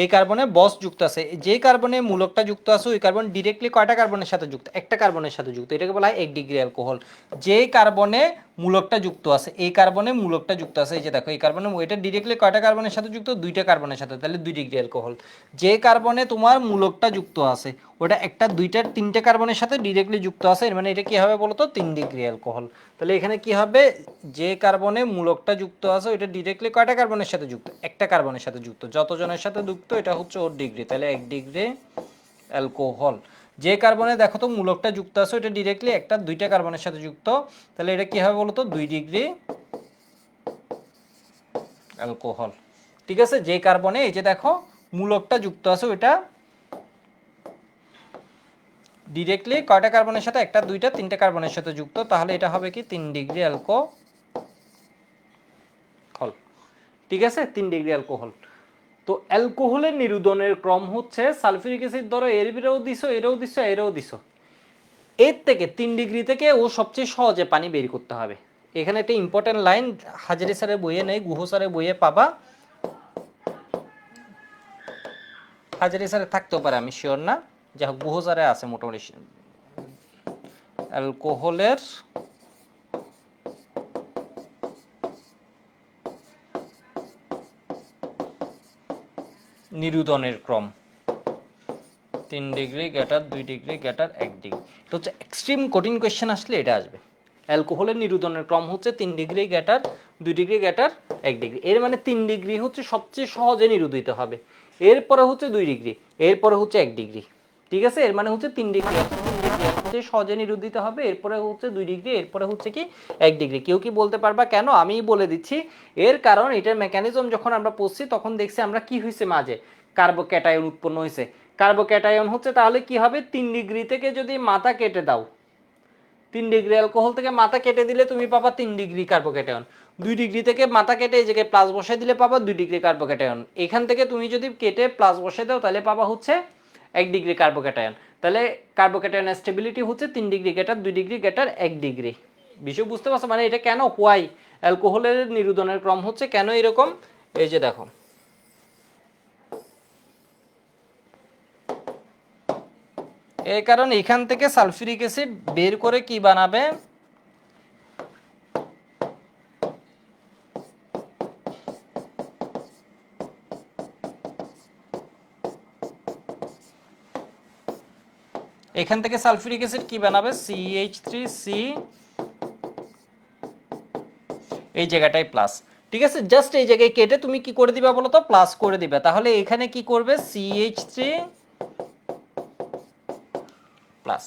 এই কার্বনে বস যুক্ত আছে, যে কার্বনে মূলকটা যুক্ত আছে ওই কার্বন ডিরেক্টলি কয়টা কার্বনের সাথে যুক্ত, একটা কার্বনের সাথে যুক্ত, এটাকে বলা হয় 1 ডিগ্রি অ্যালকোহল। যে কার্বনে মূলকটা যুক্ত আছে, এই কার্বনে মূলকটা যুক্ত আছে, এই যে দেখো এই কার্বনে, এটা ডিরেক্টলি কয়টা কার্বনের সাথে যুক্ত, 2টা কার্বনের সাথে, তাহলে 2 ডিগ্রি অ্যালকোহল। যে কার্বনে তোমার মূলকটা যুক্ত আছে ওটা একটা, দুইটার, 3টে কার্বনের সাথে ডিরেক্টলি যুক্ত আছে, এর মানে এটা কি হবে বলো তো, 3 ডিগ্রি অ্যালকোহল। তাহলে এখানে কি হবে, যে কার্বনে মূলকটা যুক্ত আছে ওইটা ডিরেক্টলি কয়টা কার্বনের সাথে যুক্ত, একটা কার্বনের সাথে যুক্ত, যতজনের সাথে যুক্ত এটা হচ্ছে ওর ডিগ্রি, তাহলে 1 ডিগ্রি অ্যালকোহল। যে কার্বনে দেখো তো মূলকটা যুক্ত আছে ওইটা ডিরেক্টলি একটা, 2টা কার্বনের সাথে যুক্ত, তাহলে এটা কি হবে বলো তো, 2 ডিগ্রি অ্যালকোহল। ঠিক আছে, যে কার্বনে এই যে দেখো মূলকটা যুক্ত আছে ওইটা ডিরেক্টলি কয়টা কার্বনের সাথে, একটা, 2টা, 3টে কার্বনের সাথে যুক্ত, তাহলে এটা হবে কি 3 ডিগ্রি অ্যালকোহল। ঠিক আছে, 3 ডিগ্রি অ্যালকোহল। তো অ্যালকোহলের নিরুদনের ক্রম হচ্ছে সালফিউরিক অ্যাসিড ধরো এরও দিছো, এরও দিছো, এরও দিছো, এর থেকে 3 ডিগ্রি থেকে ও সবচেয়ে সহজে পানি বের করতে হবে। এখানে একটা ইম্পর্টেন্ট লাইন হাজারি স্যারের বইয়ে নেই, গুহ স্যারের বইয়ে পাবা, হাজারি স্যারে থাকতেও পারে আমি শিওর না, যাই হোক গুহ স্যারে আছে মোটামুটি। অ্যালকোহলের নিরুদনের ক্রম 3 degree greater, 2 degree greater, 1 degree. এটা হচ্ছে এক্সট্রিম কঠিন কোয়েশ্চেন আসলে এটা আসবে। অ্যালকোহলের নিরুদনের ক্রম হচ্ছে 3 degree greater, 2 degree greater, 1 degree. এর মানে 3 ডিগ্রি হচ্ছে সবচেয়ে সহজে নিরুদিত হবে, এরপরে হচ্ছে 2 ডিগ্রি, এরপরে হচ্ছে 1 ডিগ্রি। ঠিক আছে, এর মানে হচ্ছে 3 ডিগ্রি সবচেয়ে সহজে নিরুদিত হবে, এরপরে হচ্ছে 2 ডিগ্রি, এরপরে হচ্ছে কি 1 ডিগ্রি। কেউ কি বলতে পারবা কেন, আমিই বলে দিচ্ছি। এর কারণ এটার মেকানিজম যখন আমরা পড়ছি তখন দেখছি আমরা কি হয়েছে, মাঝে কার্বোক্যাটায়ন উৎপন্ন হয়েছে। কার্বোক্যাটায়ন হচ্ছে, তাহলে কি হবে, 3 ডিগ্রি থেকে যদি মাথা কেটে দাও, 3 ডিগ্রি অ্যালকোহল থেকে মাথা কেটে দিলে তুমি পাবা 3 ডিগ্রি কার্বোক্যাটায়ন। 2 ডিগ্রি থেকে মাথা কেটে এই জায়গায় প্লাস বসাই দিলে পাবা 2 ডিগ্রি কার্বোক্যাটায়ন। এখান থেকে তুমি যদি কেটে প্লাস বসাই দাও তাহলে পাবা হচ্ছে 1 ডিগ্রি কার্বোক্যাটায়ন। তাহলে কার্বোক্যাটায়ন স্টেবিলিটি হচ্ছে 3 degree greater, 2 degree greater, 1 degree. বিষয় বুঝতে পারছো, মানে এটা কেন, হোয়াই অ্যালকোহলের নিরুদনের ক্রম হচ্ছে কেন এরকম, এই যে দেখো। এই কারণ এখান থেকে সালফিউরিক অ্যাসিড বের করে কি বানাবে, এখান থেকে সালফিউরিক অ্যাসিড কি বানাবে, CH3C, এই জায়গাটায় প্লাস। ঠিক আছে, জাস্ট এই জায়গায় কেটে তুমি কি করে দিবা বলো তো, প্লাস করে দিবে। তাহলে এখানে কি করবে, CH3 প্লাস।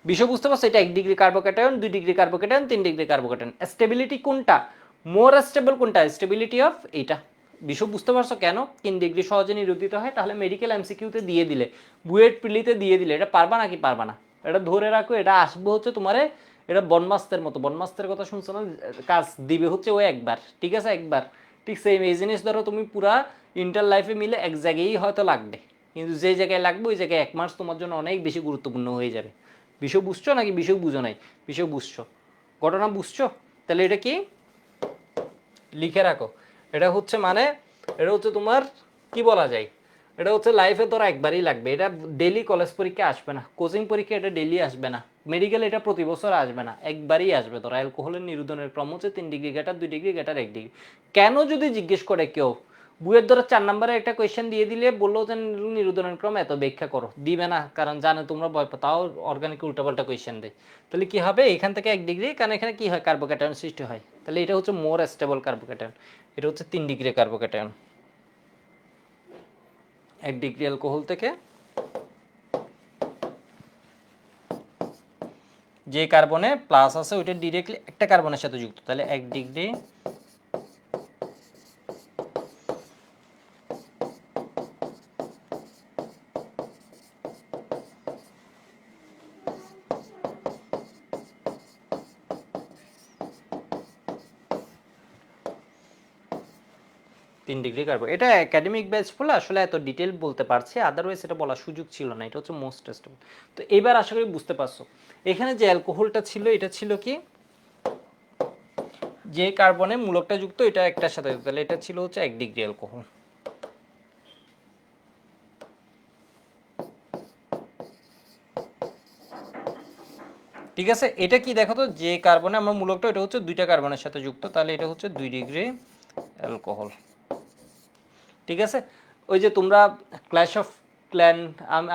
বিষয় বুঝতে পারছো, এটা 1 degree carbocation, 2 degree carbocation, 3 degree carbocation. Stability কোনটা, মোর স্টেবল কোনটা, স্টেবিলিটি অফ এইটা। বিষয় বুঝতে পারছো কেন 3 ডিগ্রি সহজে নিরুদিত হয়। তাহলে মেডিকেল এমসিকিউতে দিয়ে দিলে, বুয়েট প্রিলিতে দিয়ে দিলে, এটা পারবা নাকি পারবা না, এটা ধরে রাখো, এটা আসবে হচ্ছে তোমারে, এটা বনমাস্তের মতো, বনমাস্তের কথা শুনছো না, কাজ দিবে হচ্ছে ও একবার, ঠিক আছে একবার। ঠিক সেম এই জিনিস ধরো তুমি পুরা ইন্টার লাইফে মিলে এক জায়গায় হয়তো লাগবে, কিন্তু যে জায়গায় লাগবে ওই জায়গায় 1 মাস তোমার জন্য অনেক বেশি গুরুত্বপূর্ণ হয়ে যাবে। বিষয় বুঝছো নাকি বিষয় বুঝো নাই, বিষয় বুঝছো, ঘটনা বুঝছো। তাহলে এটা কি লিখে রাখো, এটা হচ্ছে মানে, এটা হচ্ছে তোমার কি বলা যায়, এটা হচ্ছে লাইফে তোরা একবারই লাগবে, এটা ডেলি কলেজ পরীক্ষা আসবে না, কোচিং পরীক্ষা এটা ডেলি আসবে না, মেডিকেল এটা প্রতি বছর আসবে না, একবারই আসবে তোরা। অ্যালকোহলের নিরুদনের ক্রম হচ্ছে 3 degree greater, 2 degree greater, 1 degree. কেন যদি জিজ্ঞেস করে কেউ, বুয়ের ধরো 4 নম্বরে একটা কোয়েশ্চেন দিয়ে দিলে বললো যে নিরুদনের ক্রম এত ব্যাখ্যা করো, দিবে না, কারণ জানে তোমরা ভয় পাও, তাও অর্গানিক উল্টাপাল্টা কোয়েশ্চেন দেয়। তাহলে কি হবে, এখান থেকে 1 ডিগ্রি, কারণ এখানে কি হয়, কার্বোক্যাটায়ন সৃষ্টি হয়, তাহলে এটা হচ্ছে মোর স্টেবল কার্বোক্যাটায়ন, এটা হচ্ছে 3 ডিগ্রি কার্বোক্যাটায়ন। 1 ডিগ্রি অ্যালকোহল থেকে যে কার্বনে প্লাস আছে ওইটা ডিরেক্টলি একটা কার্বনের সাথে যুক্ত, তাহলে 1 ডিগ্রি 3 ডিগ্রি কার্বন। এটা একাডেমিক ব্যাচ বলে আসলে এত ডিটেল বলতে পারছি, আদারওয়াইজ এটা বলার সুযোগ ছিল না, এটা হচ্ছে মোস্ট টেস্টেবল। তো এবার আশা করি বুঝতে পারছো এখানে যে অ্যালকোহলটা ছিল এটা ছিল কি, যে কার্বনে মূলকটা যুক্ত এটা একটার সাথে, তাহলে এটা ছিল হচ্ছে 1 ডিগ্রি অ্যালকোহল। ঠিক আছে, এটা কি দেখো তো, যে কার্বনে আমরা মূলকটা এটা হচ্ছে 2টা কার্বনের সাথে যুক্ত, তাহলে এটা হচ্ছে 2 ডিগ্রি অ্যালকোহল। ঠিক আছে, ওই যে তোমরা ক্ল্যাশ অফ ক্ল্যান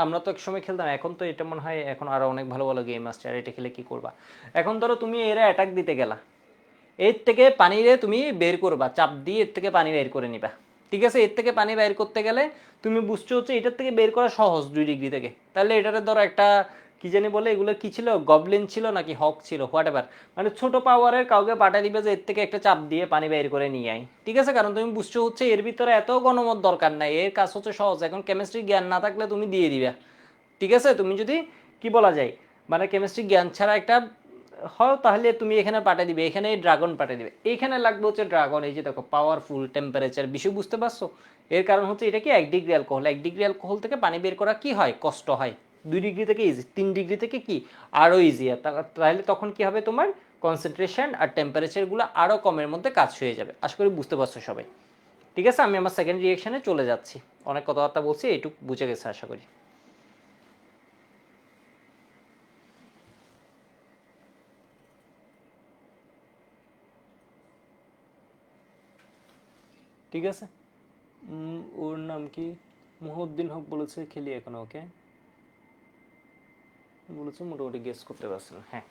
আমরা তো এক সময় খেলতাম, এখন তো এটা মনে হয় এখন আরো অনেক ভালো ভালো গেম আসছে, আর এটা খেলে কি করবা, এখন ধরো তুমি এরা অ্যাটাক দিতে গেলা, এর থেকে পানিরে তুমি বের করবা, চাপ দিয়ে এর থেকে পানি বের করে নিবা। ঠিক আছে, এর থেকে পানি বের করতে গেলে তুমি বুঝছো হচ্ছে এটার থেকে বের করা সহজ 2 ডিগ্রি থেকে, তাহলে এটারে ধরো একটা কি জানি বলে, এগুলো কি ছিল, গবলিন ছিল নাকি হক ছিল, হোয়াট এভার, মানে ছোট পাওয়ারের কাউকে পাঠিয়ে দিবে যে এর থেকে একটা চাপ দিয়ে পানি বের করে নিয়ে আয়। ঠিক আছে, কারণ তুমি বুঝছো হচ্ছে এর ভিতরে এত গণমত দরকার নাই, এর কাজ হচ্ছে সহজ, এখন কেমিস্ট্রি জ্ঞান না থাকলে তুমি দিয়ে দিবা। ঠিক আছে, তুমি যদি কি বলা যায়, মানে কেমিস্ট্রি জ্ঞান ছাড়া একটা হয়, তাহলে তুমি এখানে পাঠিয়ে দিবে, এখানে ড্রাগন পাঠিয়ে দিবে, এইখানে লাগবে হচ্ছে ড্রাগন, এই যে দেখো পাওয়ারফুল টেম্পারেচার, বিষয় বুঝতে পারছো। এর কারণ হচ্ছে এটা কি 1 ডিগ্রি অ্যালকোহল, 1 ডিগ্রি অ্যালকোহল থেকে পানি বের করা কি হয়, কষ্ট হয়। 2 ডিগ্রি থেকে ইজি, 3 ডিগ্রি থেকে কি আরো ইজিয়ার, তাহলে তখন কি হবে, তোমার কনসেন্ট্রেশন আর টেম্পারেচারগুলো আরো কমের মধ্যে কাজ হয়ে যাবে। আশা করি বুঝতে পারছো সবাই। ঠিক আছে, আমি আমার সেকেন্ড রিয়েকশনে চলে যাচ্ছি, অনেক কথাবার্তা বলছি, এইটুকু বুঝে গেছে আশা করি। ঠিক আছে, ওর নাম কি, মুহিউদ্দিন হক বলেছে, খেলি এখন ওকে বলেছে, মোটামুটি গেস করতে পারছেন। হ্যাঁ,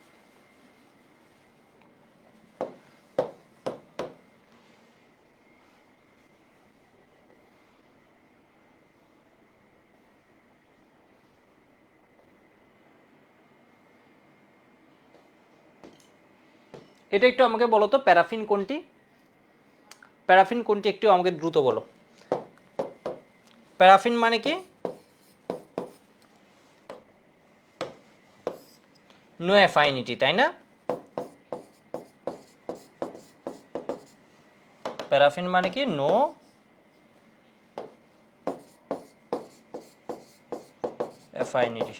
এটা একটু আমাকে বলো তো, প্যারাফিন কোনটি, প্যারাফিন কোনটি একটু আমাকে দ্রুত বলো। প্যারাফিন মানে কি, নো অ্যাফাইনিটি, তাই না? প্যারাফিন মানে কি নো অ্যাফাইনিটি,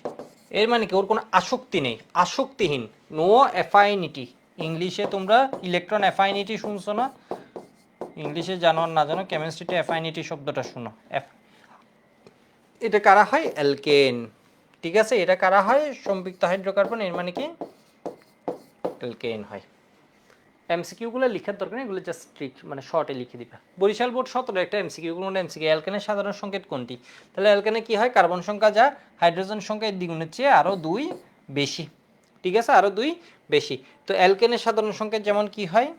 এর মানে কি ওর কোনো আসক্তি নেই, আসক্তিহীন, নো অ্যাফাইনিটি। ইংলিশে তোমরা ইলেকট্রন অ্যাফাইনিটি শুনছো না, ইংলিশে জানো আর না জানো, কেমিস্ট্রিতে অ্যাফাইনিটি শব্দটা শুনো। এটা কারা হয়, অ্যালকেন। ঠিক আছে, এটা কারা হয়, সম্পৃক্ত হাইড্রোকার্বন, এর মানে কি অ্যালকেন হয়। এমসিকিউগুলো লিখার দরকার নেই, এগুলো জাস্ট ট্রিক, মানে শর্টে লিখে দিবা। বরিশাল বোর্ড 17 একটা এমসিকিউ, কোনো এমসিকিউ, অ্যালকেনের সাধারণ সংকেত কোনটি, তাহলে অ্যালকেনে কি হয়, কার্বন সংখ্যা যা হাইড্রোজেন সংখ্যা দ্বিগুণের চেয়ে আরও 2 বেশি। ঠিক আছে, আরও 2 বেশি। তো অ্যালকেনের সাধারণ সংকেত যেমন কি হয়,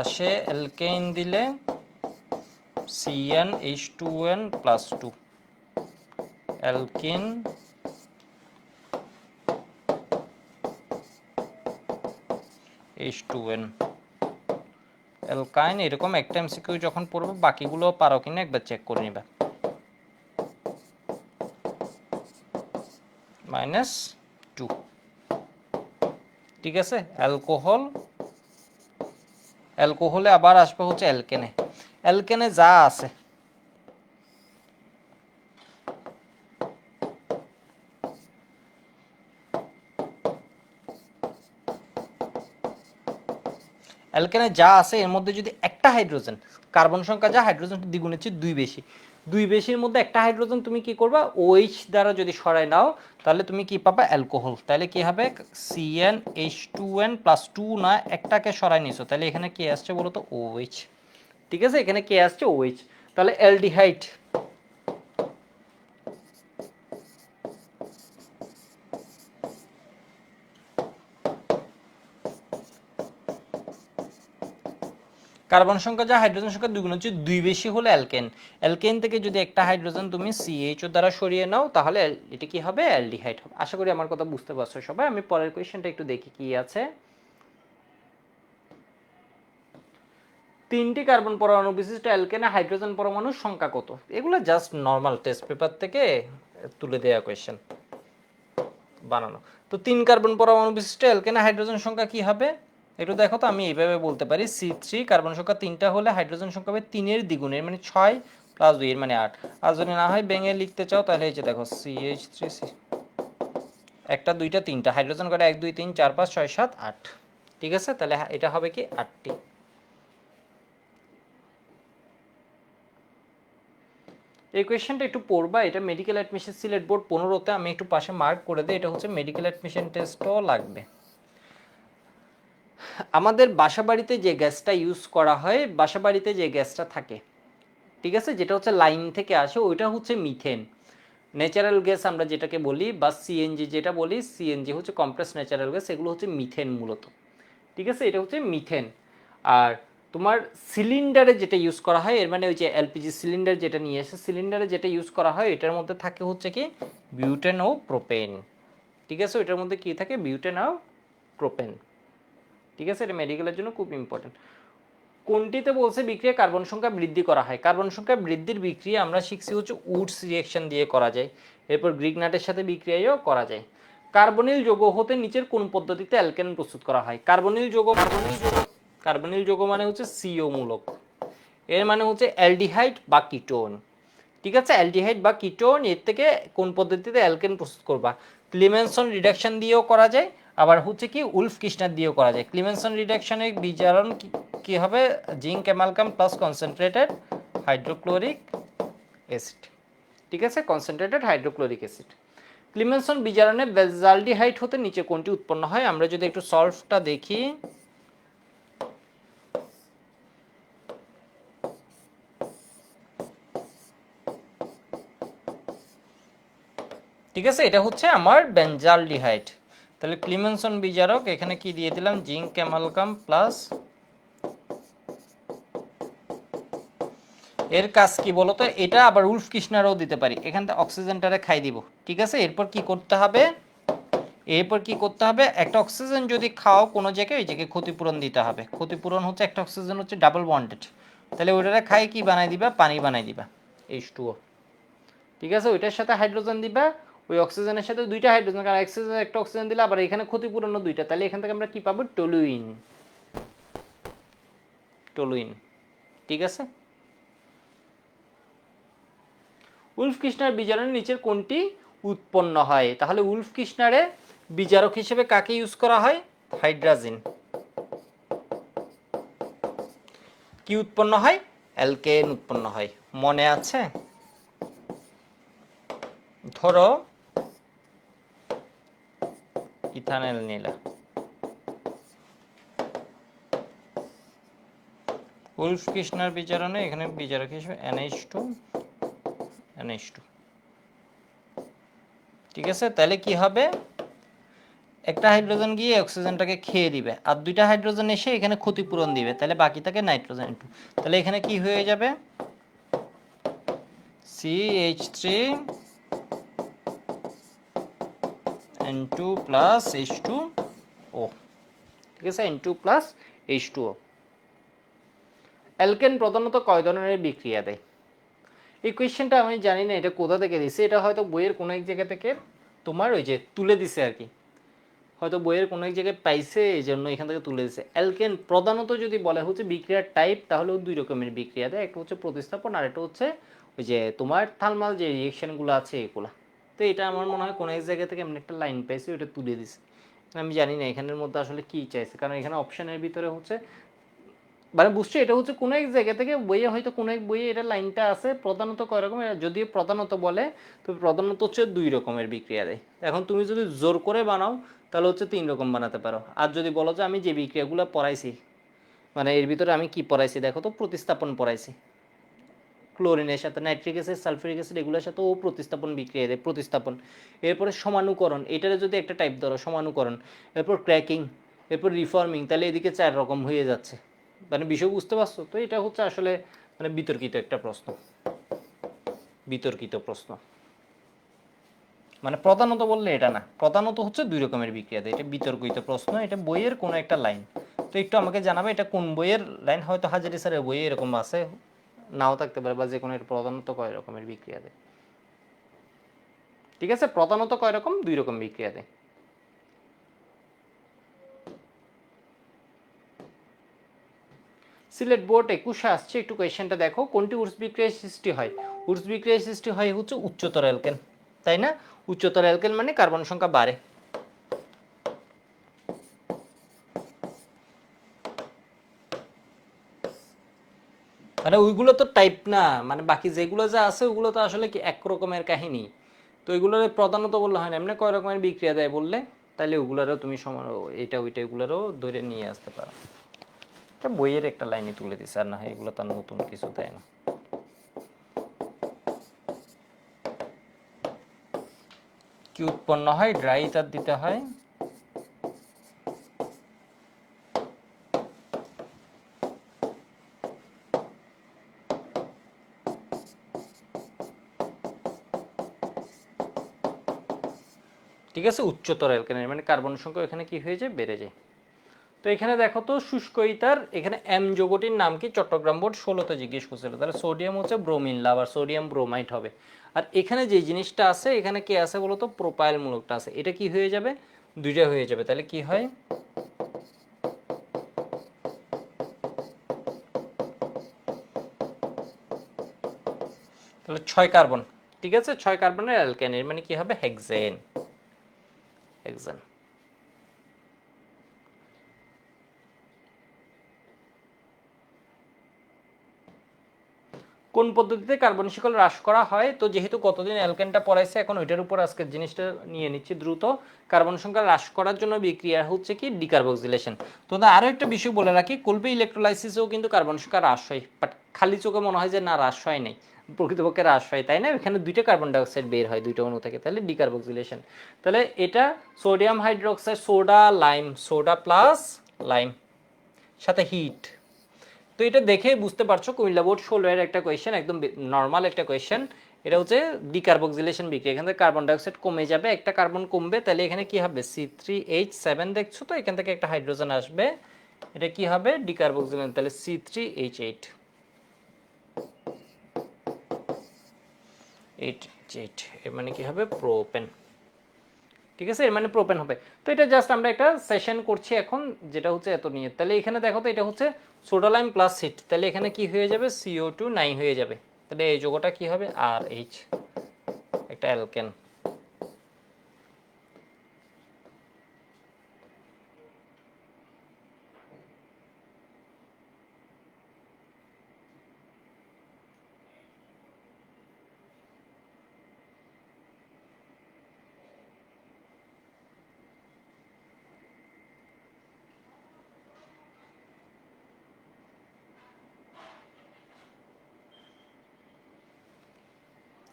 আসে অ্যালকেন দিলে CnH2n+2, অ্যালকিন H2n, অ্যালকাইন, এরকম একটা এমসিকিউ যখন পড়বে বাকিগুলো পারো কিনা একবার চেক করে নিবা। -2। ঠিক আছে, অ্যালকোহল, অ্যালকোহলে আবার আসবে হচ্ছে অ্যালকেনে, অ্যালকেনে যা আছে, অ্যালকেনে যা আছে এর মধ্যে যদি একটা হাইড্রোজেন, কার্বন সংখ্যা যা হাইড্রোজেন দ্বিগুণের চেয়ে 2 বেশি, 2 বেশির মধ্যে একটা হাইড্রোজেন তুমি কি করবা, OH দ্বারা যদি সরাই নাও তাহলে তুমি কি পাবা, অ্যালকোহল। তাহলে কি হবে, CnH2n+2 না, একটাকে সরাই নিছো, তাহলে এখানে কি আসছে বলো তো, OH। ঠিক আছে, এখানে কে আসছে, OH, তাহলে অ্যালডিহাইড। কার্বন সংখ্যা যা হাইড্রোজেন সংখ্যা দ্বিগুণ হচ্ছে 2 বেশি হলে অ্যালকেন, অ্যালকেন থেকে যদি একটা হাইড্রোজেন তুমি CHO দ্বারা সরিয়ে নাও তাহলে এটা কি হবে, অ্যালডিহাইড হবে। আশা করি আমার কথা বুঝতে পারছো সবাই। আমি পরের কোয়েশ্চেনটা একটু দেখি কি আছে। তিনটি কার্বন পরমাণু বিশিষ্ট অ্যালকেনে হাইড্রোজেন পরমাণুর সংখ্যা কত? এগুলো জাস্ট নর্মাল টেস্ট পেপার থেকে তুলে দেওয়া কোয়েশ্চেন বানানো। তো 3 কার্বন পরমাণু বিশিষ্ট অ্যালকেনে হাইড্রোজেন সংখ্যা কি হবে? একটু দেখো তো, আমি এইভাবে বলতে পারি C3 কার্বন সংখ্যা 3টা হলে হাইড্রোজেন সংখ্যা হবে 3 এর দ্বিগুণের মানে 6 প্লাস 2 এর মানে 8। আর যদি না হয় ভেঙে লিখতে চাও তাহলে এই যে দেখো CH3 একটা দুইটা তিনটা হাইড্রোজেন কটা 1 2 3 4 5 6 7 8। ঠিক আছে, তাহলে এটা হবে কি 8টি। এই কোয়েশ্চেনটা একটু পড়বা, এটা মেডিকেল অ্যাডমিশন সিলেট বোর্ড 15তে, আমি একটু পাশে মার্ক করে দিই, এটা হচ্ছে মেডিকেল অ্যাডমিশন টেস্টও লাগবে। আমাদের বাসাবাড়িতে যে গ্যাসটা ইউজ করা হয়, বাসাবাড়িতে যে গ্যাসটা থাকে, ঠিক আছে, যেটা হচ্ছে লাইন থেকে আসে, ওইটা হচ্ছে মিথেন। ন্যাচারাল গ্যাস আমরা যেটাকে বলি বা সিএনজি যেটা বলি, সিএনজি হচ্ছে কম্প্রেস ন্যাচারাল গ্যাস, এগুলো হচ্ছে মিথেন মূলত। ঠিক আছে, এটা হচ্ছে মিথেন। আর তোমার সিলিন্ডারে যেটা ইউজ করা হয়, এর মানে ওই যে এলপিজি সিলিন্ডার যেটা নিয়ে এসে সিলিন্ডারে যেটা ইউজ করা হয়, এটার মধ্যে থাকে হচ্ছে কি বিউটেন ও প্রোপেন। ঠিক আছে, ওইটার মধ্যে কি থাকে বিউটেন ও প্রোপেন। ঠিক আছে, এটা মেডিকেলের জন্য খুব ইম্পর্টেন্ট। কোনটিতে বলছে বিক্রিয়া কার্বন সংখ্যা বৃদ্ধি করা হয়? কার্বন সংখ্যা বৃদ্ধির বিক্রিয়া আমরা শিখছি হচ্ছে উডস রিঅ্যাকশন দিয়ে করা যায়, এরপর গ্রিগনাটের সাথে বিক্রিয়াও করা যায়। কার্বনিল যৌগ হতে নিচের কোন পদ্ধতিতে অ্যালকেন প্রস্তুত করা হয়? কার্বনিল যৌগ মানে হচ্ছে সিও মূলক, এর মানে হচ্ছে অ্যালডিহাইড বা কিটোন। ঠিক আছে, অ্যালডিহাইড বা কিটোন, এর থেকে কোন পদ্ধতিতে অ্যালকেন প্রস্তুত করবা? ক্লিমেনসন রিডাকশন দিয়েও করা যায়, আবার হচ্ছে কি উলফ কিস্নার দিয়েও করা যায়। ক্লিমেনসন রিডাকশনের বিজারণ কি হবে? Zinc amalgam plus concentrated hydrochloric acid. ঠিক আছে, কনসেন্ট্রেটেড হাইড্রোক্লোরিক অ্যাসিড। ক্লিমেনসন বিজারণে বেজালডিহাইড হতে নিচে কোনটি উৎপন্ন হয়? আমরা যদি একটু সলভটা দেখি, ঠিক আছে, এটা হচ্ছে আমার বেনজালডিহাইড। তাহলে ক্লিমেনসন বিজারক, এখানে কি দিয়ে দিলাম জিঙ্ক অ্যামালগাম প্লাস, এর কাজ কি বলতো, এটা আবার উলফ কিস্নারও দিতে পারি, এখান থেকে অক্সিজেনটারে খাই দিব। ঠিক আছে, এরপর কি করতে হবে, একটা অক্সিজেন যদি খাও কোনো জায়গায়, ওই জায়গায় ক্ষতিপূরণ দিতে হবে। ক্ষতিপূরণ হচ্ছে একটা অক্সিজেন হচ্ছে ডাবল বন্ডেড, তাহলে ওইটারে খাই কি বানাই দিবা, পানি বানাই দিবা H2O। ঠিক আছে, ওইটার সাথে হাইড্রোজেন দিবা, ওই অক্সিজেনের সাথে দুইটা হাইড্রোজেন, কারণ অক্সিজেন একটা অক্সিজেন দিলে আবার এখানে ক্ষতিপূরণও দুইটা, তাহলে এখান থেকে আমরা কি পাবো, টলুইন। ঠিক আছে, উলফ কিস্নার বিজারণের নিচের কোনটি উৎপন্ন হয়? তাহলে উলফ কিস্নারে বিজারক হিসেবে কাকে ইউজ করা হয়? হাইড্রোজেন। কি উৎপন্ন হয়? অ্যালকেন উৎপন্ন হয়। মনে আছে? ধরো ইথানল নিলা, উলফ কিস্নার বিজারণে এখানে বিজারক হিসেবে NH2। ঠিক আছে, তাহলে কি হবে, একটা হাইড্রোজেন গিয়ে অক্সিজেনটাকে খেয়ে দিবে, আর দুইটা হাইড্রোজেন এসে এখানে ক্ষতিপূরণ দিবে, তাহলে বাকি থাকে নাইট্রোজেন 2। তাহলে এখানে কি হয়ে যাবে, CH3N2 প্লাস H2O। ঠিক আছে, N2 প্লাস H2O। অ্যালকেন প্রধানত কয় ধরনের বিক্রিয়া দেয়? এই কোয়েশ্চেনটা আমি জানি না এটা কোথা থেকে দিছে, এটা হয়তো বইয়ের কোনো এক জায়গা থেকে তোমার ওই যে তুলে দিছে আর কি, হয়তো বইয়ের কোনো এক জায়গায় পাইছে, এই জন্য এখান থেকে তুলে দিছে। অ্যালকেন প্রধানত যদি বলে হচ্ছে বিক্রিয়ার টাইপ, তাহলে দুই রকমের বিক্রিয়া দেয়, একটা হচ্ছে প্রতিস্থাপন আর একটা হচ্ছে ওই যে তোমার থার্মাল যে রিয়েকশনগুলো আছে এগুলো। তো এটা আমার মনে হয় কোনো এক জায়গা থেকে এমনি একটা লাইন পাইছে, ওটা তুলে দিছে। আমি জানি না এখানের মধ্যে আসলে কি চাইছে, কারণ এখানে অপশনের ভিতরে হচ্ছে মানে বুঝছো, এটা হচ্ছে কোনো এক জায়গা থেকে বইয়ে, হয়তো কোনো এক বইয়ে এটা লাইনটা আছে। প্রধানত কয় রকম, যদিও প্রধানত বলে, তো প্রধানত হচ্ছে দুই রকমের বিক্রিয়া দেয়। এখন তুমি যদি জোর করে বানাও তাহলে হচ্ছে 3 রকম বানাতে পারো। আর যদি বলো যে আমি যে বিক্রিয়াগুলো পড়াইছি, মানে এর ভিতরে আমি কি পড়াইছি দেখো তো, প্রতিস্থাপন পড়াইছি, ক্লোরিনের সাথে নাইট্রিক অ্যাসিড সালফিউরিক অ্যাসিড এগুলোর সাথে ও প্রতিস্থাপন বিক্রিয়া দেয়, প্রতিস্থাপন। এরপরে সমানুকরণ, এটারে যদি একটা টাইপ ধরো সমানুকরণ, এরপর ক্র্যাকিং, এরপর রিফর্মিং, তাহলে এদিকে 4 রকম হয়ে যাচ্ছে। মানে বিষয় বুঝতে পারছো তো? এটা হচ্ছে আসলে মানে বিতর্কিত একটা প্রশ্ন, বিতর্কিত প্রশ্ন। মানে প্রধানত বললে এটা না, প্রধানত হচ্ছে দুই রকমের বিক্রিয়া দেয়, এটা বিতর্কিত প্রশ্ন, এটা বইয়ের কোনো একটা লাইন। তো একটু আমাকে জানাবে এটা কোন বইয়ের লাইন, হয়তো হাজারি স্যারের বইয়ে এরকম আছে, নাও থাকতে পারে, বা যে কোনো প্রধানত কয় রকমের বিক্রিয়া দেয়। ঠিক আছে, প্রধানত কয় রকম, 2 রকম বিক্রিয়া দেয়। সিলেট বোর্ড 21 আসছে, একটু কোয়েশ্চেনটা দেখো, কোনটি উৎস বিক্রিয়ায় সৃষ্টি হয়? উৎস বিক্রিয়ায় সৃষ্টি হয় হচ্ছে উচ্চতর অ্যালকেন, তাই না? উচ্চতর অ্যালকেন মানে কার্বন সংখ্যা বাড়ে। মানে ওইগুলো তো টাইপ না, মানে বাকি যেগুলো যা আছে ওগুলো তো আসলে কি এক রকমের কাহিনী। তো এগুলোর প্রধানত বললে হয় না, এমনি কয় রকমের বিক্রিয়া দেয় বললে, তাহলে ওগুলারও তুমি সমান এটা ওইটা এগুলারও ধরে নিয়ে আসতে পারো। এটা বইয়ের একটা লাইনে তুলে দিছে, আর না এগুলো তার নতুন কিছু দেয় না। কি উৎপন্ন হয়? ড্রাই ইথার দিতে হয়। ঠিক আছে, উচ্চতর অ্যালকেনের মানে কার্বন সংখ্যা এখানে কি হয়ে যায়, বেড়ে যায়। তো এখানে দেখো তো শুষ্ক ইথার, এখানে এম যৌগটির নাম কি? চট্টগ্রাম বোর্ড 16তে জিজ্ঞেস করছিল, তাহলে সোডিয়াম হচ্ছে ব্রোমিন লাভার, সোডিয়াম ব্রোমাইড হবে। আর এখানে যে জিনিসটা আছে, এখানে কি আছে বলতো, প্রোপাইল মূলকটা আছে, এটা কি হয়ে যাবে, দুইটা হয়ে যাবে, তাহলে কি হয়, তাহলে 6 কার্বন। ঠিক আছে, 6 কার্বনের অ্যালকেন, এর মানে কি হবে, হেক্সেন। হেক্সেন। কোন পদ্ধতিতে কার্বন শিকল হ্রাস করা হয়? তো যেহেতু কতদিন অ্যালকেনটা পড়াইছে, এখন ওইটার উপর আজকের জিনিসটা নিয়ে নিচ্ছি দ্রুত। কার্বন সংখ্যা হ্রাস করার জন্য বিক্রিয়া হচ্ছে কি, ডিকার্বক্সিলেশন। তো আরও একটা বিষয় বলে রাখি, কোলবে ইলেকট্রোলাইসিসেও কিন্তু কার্বন সংখ্যা হ্রাস হয়, বাট খালি চোখে মনে হয় যে না হ্রাস হয় নাই, প্রকৃতপক্ষে হ্রাস হয়, তাই না? এখানে 2টা কার্বন ডাইঅক্সাইড বের হয় 2টা অণু থেকে, তাহলে ডিকার্বক্সিলেশন। তাহলে এটা sodium hydroxide, soda lime, soda plus lime, সাথে হিট। তো এটা দেখে বুঝতে পারছো কুমিল্লা বোর্ড 16 এর একটা কোয়েশ্চেন, একদম নর্মাল একটা কোয়েশ্চেন। এটা হচ্ছে ডিকার্বক্সিলেশন বিক্রিয়া, এখান থেকে কার্বন ডাইঅক্সাইড কমে যাবে, একটা কার্বন কমবে, তাহলে এখানে কি হবে, C3H7 দেখছো তো, এখান থেকে একটা হাইড্রোজেন আসবে, এটা কি হবে, ডিকার্বক্সিলেশন, তাহলে C3H8, 8 এর মানে কি হবে, প্রোপেন। ঠিক আছে, এর মানে প্রোপেন হবে। তো এটা জাস্ট আমরা একটা সেশন করছি এখন, যেটা হচ্ছে এত নিয়ে। তাহলে এখানে দেখো তো, এটা হচ্ছে সোডালাইম প্লাস হিট, তাহলে এখানে কি হয়ে যাবে, CO2 9 হয়ে যাবে, তাহলে এই যৌগটা কি হবে, RH, একটা অ্যালকেন।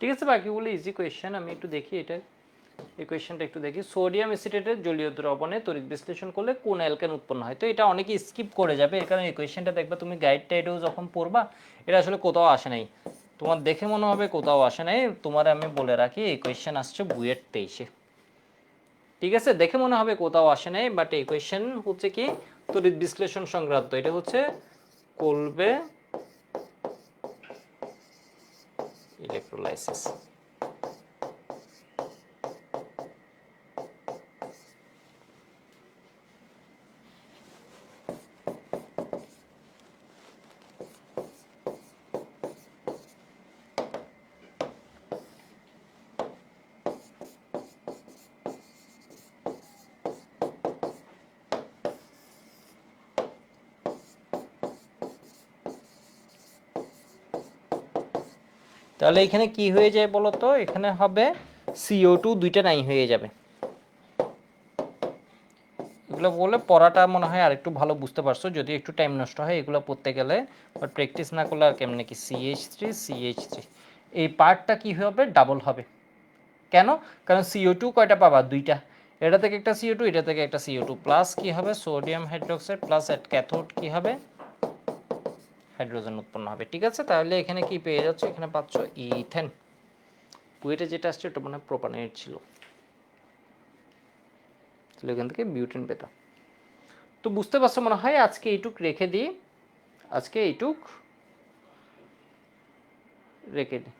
ঠিক আছে, বাকিগুলো ইজি কোয়েশ্চেন, আমি একটু দেখি এটা, এই কোয়েশ্চেনটা একটু দেখি। সোডিয়াম এসিটেটের জলীয় দ্রবণে তড়িৎ বিশ্লেষণ করলে কোন অ্যালকেন উৎপন্ন হয়? তো এটা অনেকে স্কিপ করে যাবে, এর কারণে এই কোয়েশ্চেনটা দেখবা তুমি গাইড টাইডেও যখন পড়বা, এটা আসলে কোথাও আসে নাই, তোমার দেখে মনে হবে কোথাও আসে নাই। তোমার আমি বলে রাখি, এই কোয়েশ্চেন আসছে বুয়েট 23-এ। ঠিক আছে, দেখে মনে হবে কোথাও আসে নাই, বাট এই কোয়েশ্চেন হচ্ছে কি, তড়িৎ বিশ্লেষণ সংক্রান্ত, এটা হচ্ছে কোলবে ইলেকট্রোলাইসিস। তাহলে এখানে কি হয়ে যায় বলো তো, এখানে হবে CO2 2টা নাই হয়ে যাবে। এগুলো বলে পড়াটা মনে হয় আর একটু ভালো বুঝতে পারছো, যদি একটু টাইম নষ্ট হয় এগুলো পড়তে গেলে, বাট প্র্যাকটিস না করলে আর কেমনে কি, CH3 এই পার্টটা কি হবে, ডাবল হবে। কেন? কারণ CO2 কয়টা পাবা, 2টা, এটা থেকে একটা CO2, এটা থেকে একটা CO2, প্লাস কি হবে, সোডিয়াম হাইড্রোক্সাইড, প্লাস এট ক্যাথোড কি হবে, হাইড্রোজেন উৎপন্ন হবে। ঠিক আছে, তাহলে এখানে কি পেয়ে যাচ্ছ, এখানে পাচ্ছ ইথেন। বুয়েটে যেটা আসছে ওটা মানে প্রোপানেট ছিল, তাহলে এখান থেকে বিউটেন পেতাম। তো তো বুঝতে পারছো মনে হয়, আজকে এইটুক রেখে দিই, আজকে এইটুক রেখে দিই।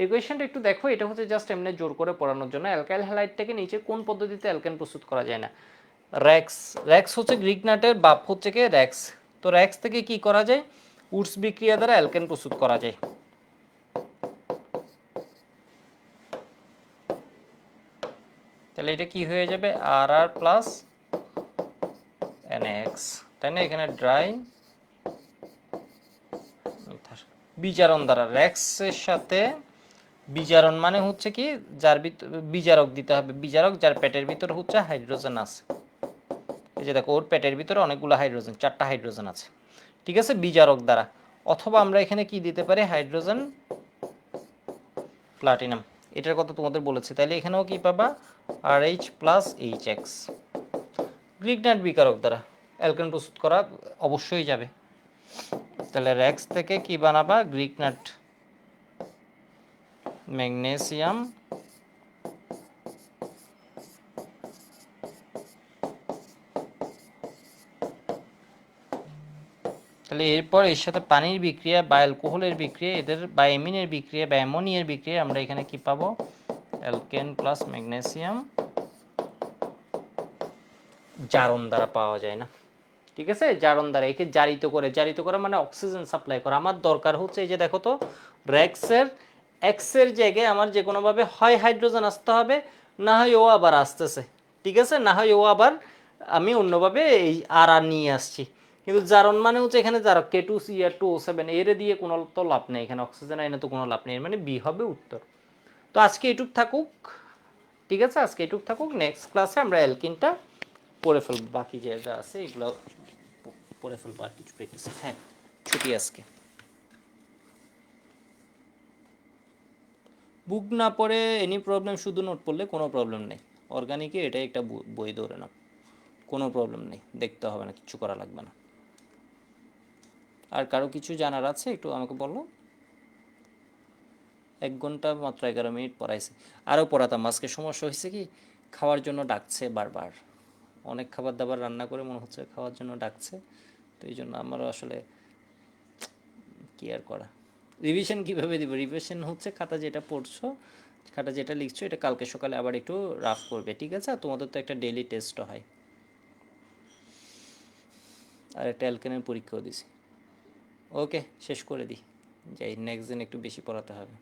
এই কোয়েশ্চেনটা একটু দেখো, এটা হচ্ছে জাস্ট এমনি জোর করে পড়ানোর জন্য। অ্যালকাইল হ্যালাইডটাকে নিচে কোন পদ্ধতিতে অ্যালকেন প্রস্তুত করা যায় না? র্যাক্স, র্যাক্স হচ্ছে গ্রিক নাটের বাপ হচ্ছে কি র্যাক্স। তো র্যাক্স থেকে কি করা যায়? উডস বিক্রিয়া দ্বারা অ্যালকেন প্রস্তুত করা যায়। তাহলে এটা কি হয়ে যাবে? আর আর প্লাস এনএক্স, তাই না? এখানে ড্রাই বিজারণ দ্বারা, র্যাক্সের সাথে বিজারণ মানে হচ্ছে কি, যার বিজারক দিতে হবে, বিজারক যার পেটের ভিতরে হচ্ছে হাইড্রোজেন আছে। এই যে দেখো, ওর পেটের ভিতরে অনেকগুলো হাইড্রোজেন, 4টা হাইড্রোজেন আছে, ঠিক আছে, বিজারক দ্বারা। অথবা আমরা এখানে কি দিতে পারি? হাইড্রোজেন প্লাটিনাম, এটার কথা তোমাদের বলেছে। তাহলে এখানেও কি পাবা? RH plus HX। Grignard বিকারক দ্বারা অ্যালকেন প্রস্তুত করা অবশ্যই যাবে। তাহলে র্যাক্স থেকে কি বানাবা? গ্রিক নাট, ম্যাগনেসিয়াম, তাহলে এরপর এর সাথে পানির বিক্রিয়া বা অ্যালকোহলের বিক্রিয়া, এদের বা অ্যামিনের বিক্রিয়া বা অ্যামোনিয়ার বিক্রিয়া, আমরা এখানে কি পাবো? অ্যালকেন প্লাস ম্যাগনেসিয়াম জারণ দ্বারা পাওয়া যায় না, ঠিক আছে? জারণ দ্বারা, একে জারিত করে, জারিত করা মানে অক্সিজেন সাপ্লাই করা। আমার দরকার হচ্ছে এই যে দেখো তো, র্যাক্সের এক্সের জায়গায় আমার যে কোনোভাবে হয় হাইড্রোজেন আসতে হবে, না হয় ও আবার আসতেছে, ঠিক আছে, না হয় ও আবার আমি অন্যভাবে এই আর আর নিয়ে আসছি। কিন্তু জারণ মানে হচ্ছে এখানে জারক K2CR2O7, এর দিয়ে কোনো তো লাভ নেই, এখানে অক্সিজেন আইনে তো কোনো লাভ নেই, এর মানে বি হবে উত্তর। তো আজকে এটুক থাকুক, ঠিক আছে, আজকে এটুক থাকুক। নেক্সট ক্লাসে আমরা অ্যালকিনটা পড়ে ফেলবো, বাকি যে যা আছে এগুলো পড়ে ফেলবো, আর কিছু প্র্যাকটিস। হ্যাঁ, ছুটি আজকে। বুক না পড়ে এনি প্রবলেম, শুধু নোট পড়লে কোনো প্রবলেম নেই। অর্গানিকে এটাই একটা বই ধরে নাও, কোনো প্রবলেম নেই, দেখতে হবে না, কিছু করা লাগবে না। আর কারো কিছু জানার আছে একটু আমাকে বলো। 1 ঘন্টা মাত্র 11 মিনিট পড়াইছে, আরও পড়াতাম। আজকে সমস্যা হয়েছে কি, খাওয়ার জন্য ডাকছে বারবার, অনেক খাবার দাবার রান্না করে মনে হচ্ছে খাওয়ার জন্য ডাকছে। তো এই জন্য আমারও আসলে কি আর করা। রিভিশন কীভাবে দিব? রিভিশন হচ্ছে খাতা যেটা পড়ছো, খাতা যেটা লিখছো, এটা কালকে সকালে আবার একটু রাফ করবে, ঠিক আছে? আর তোমাদের তো একটা ডেইলি টেস্টও হয়, আর একটা অ্যালকেনের পরীক্ষাও দিছি। ওকে, শেষ করে দিই, যাই, নেক্সট দিন একটু বেশি পড়াতে হবে।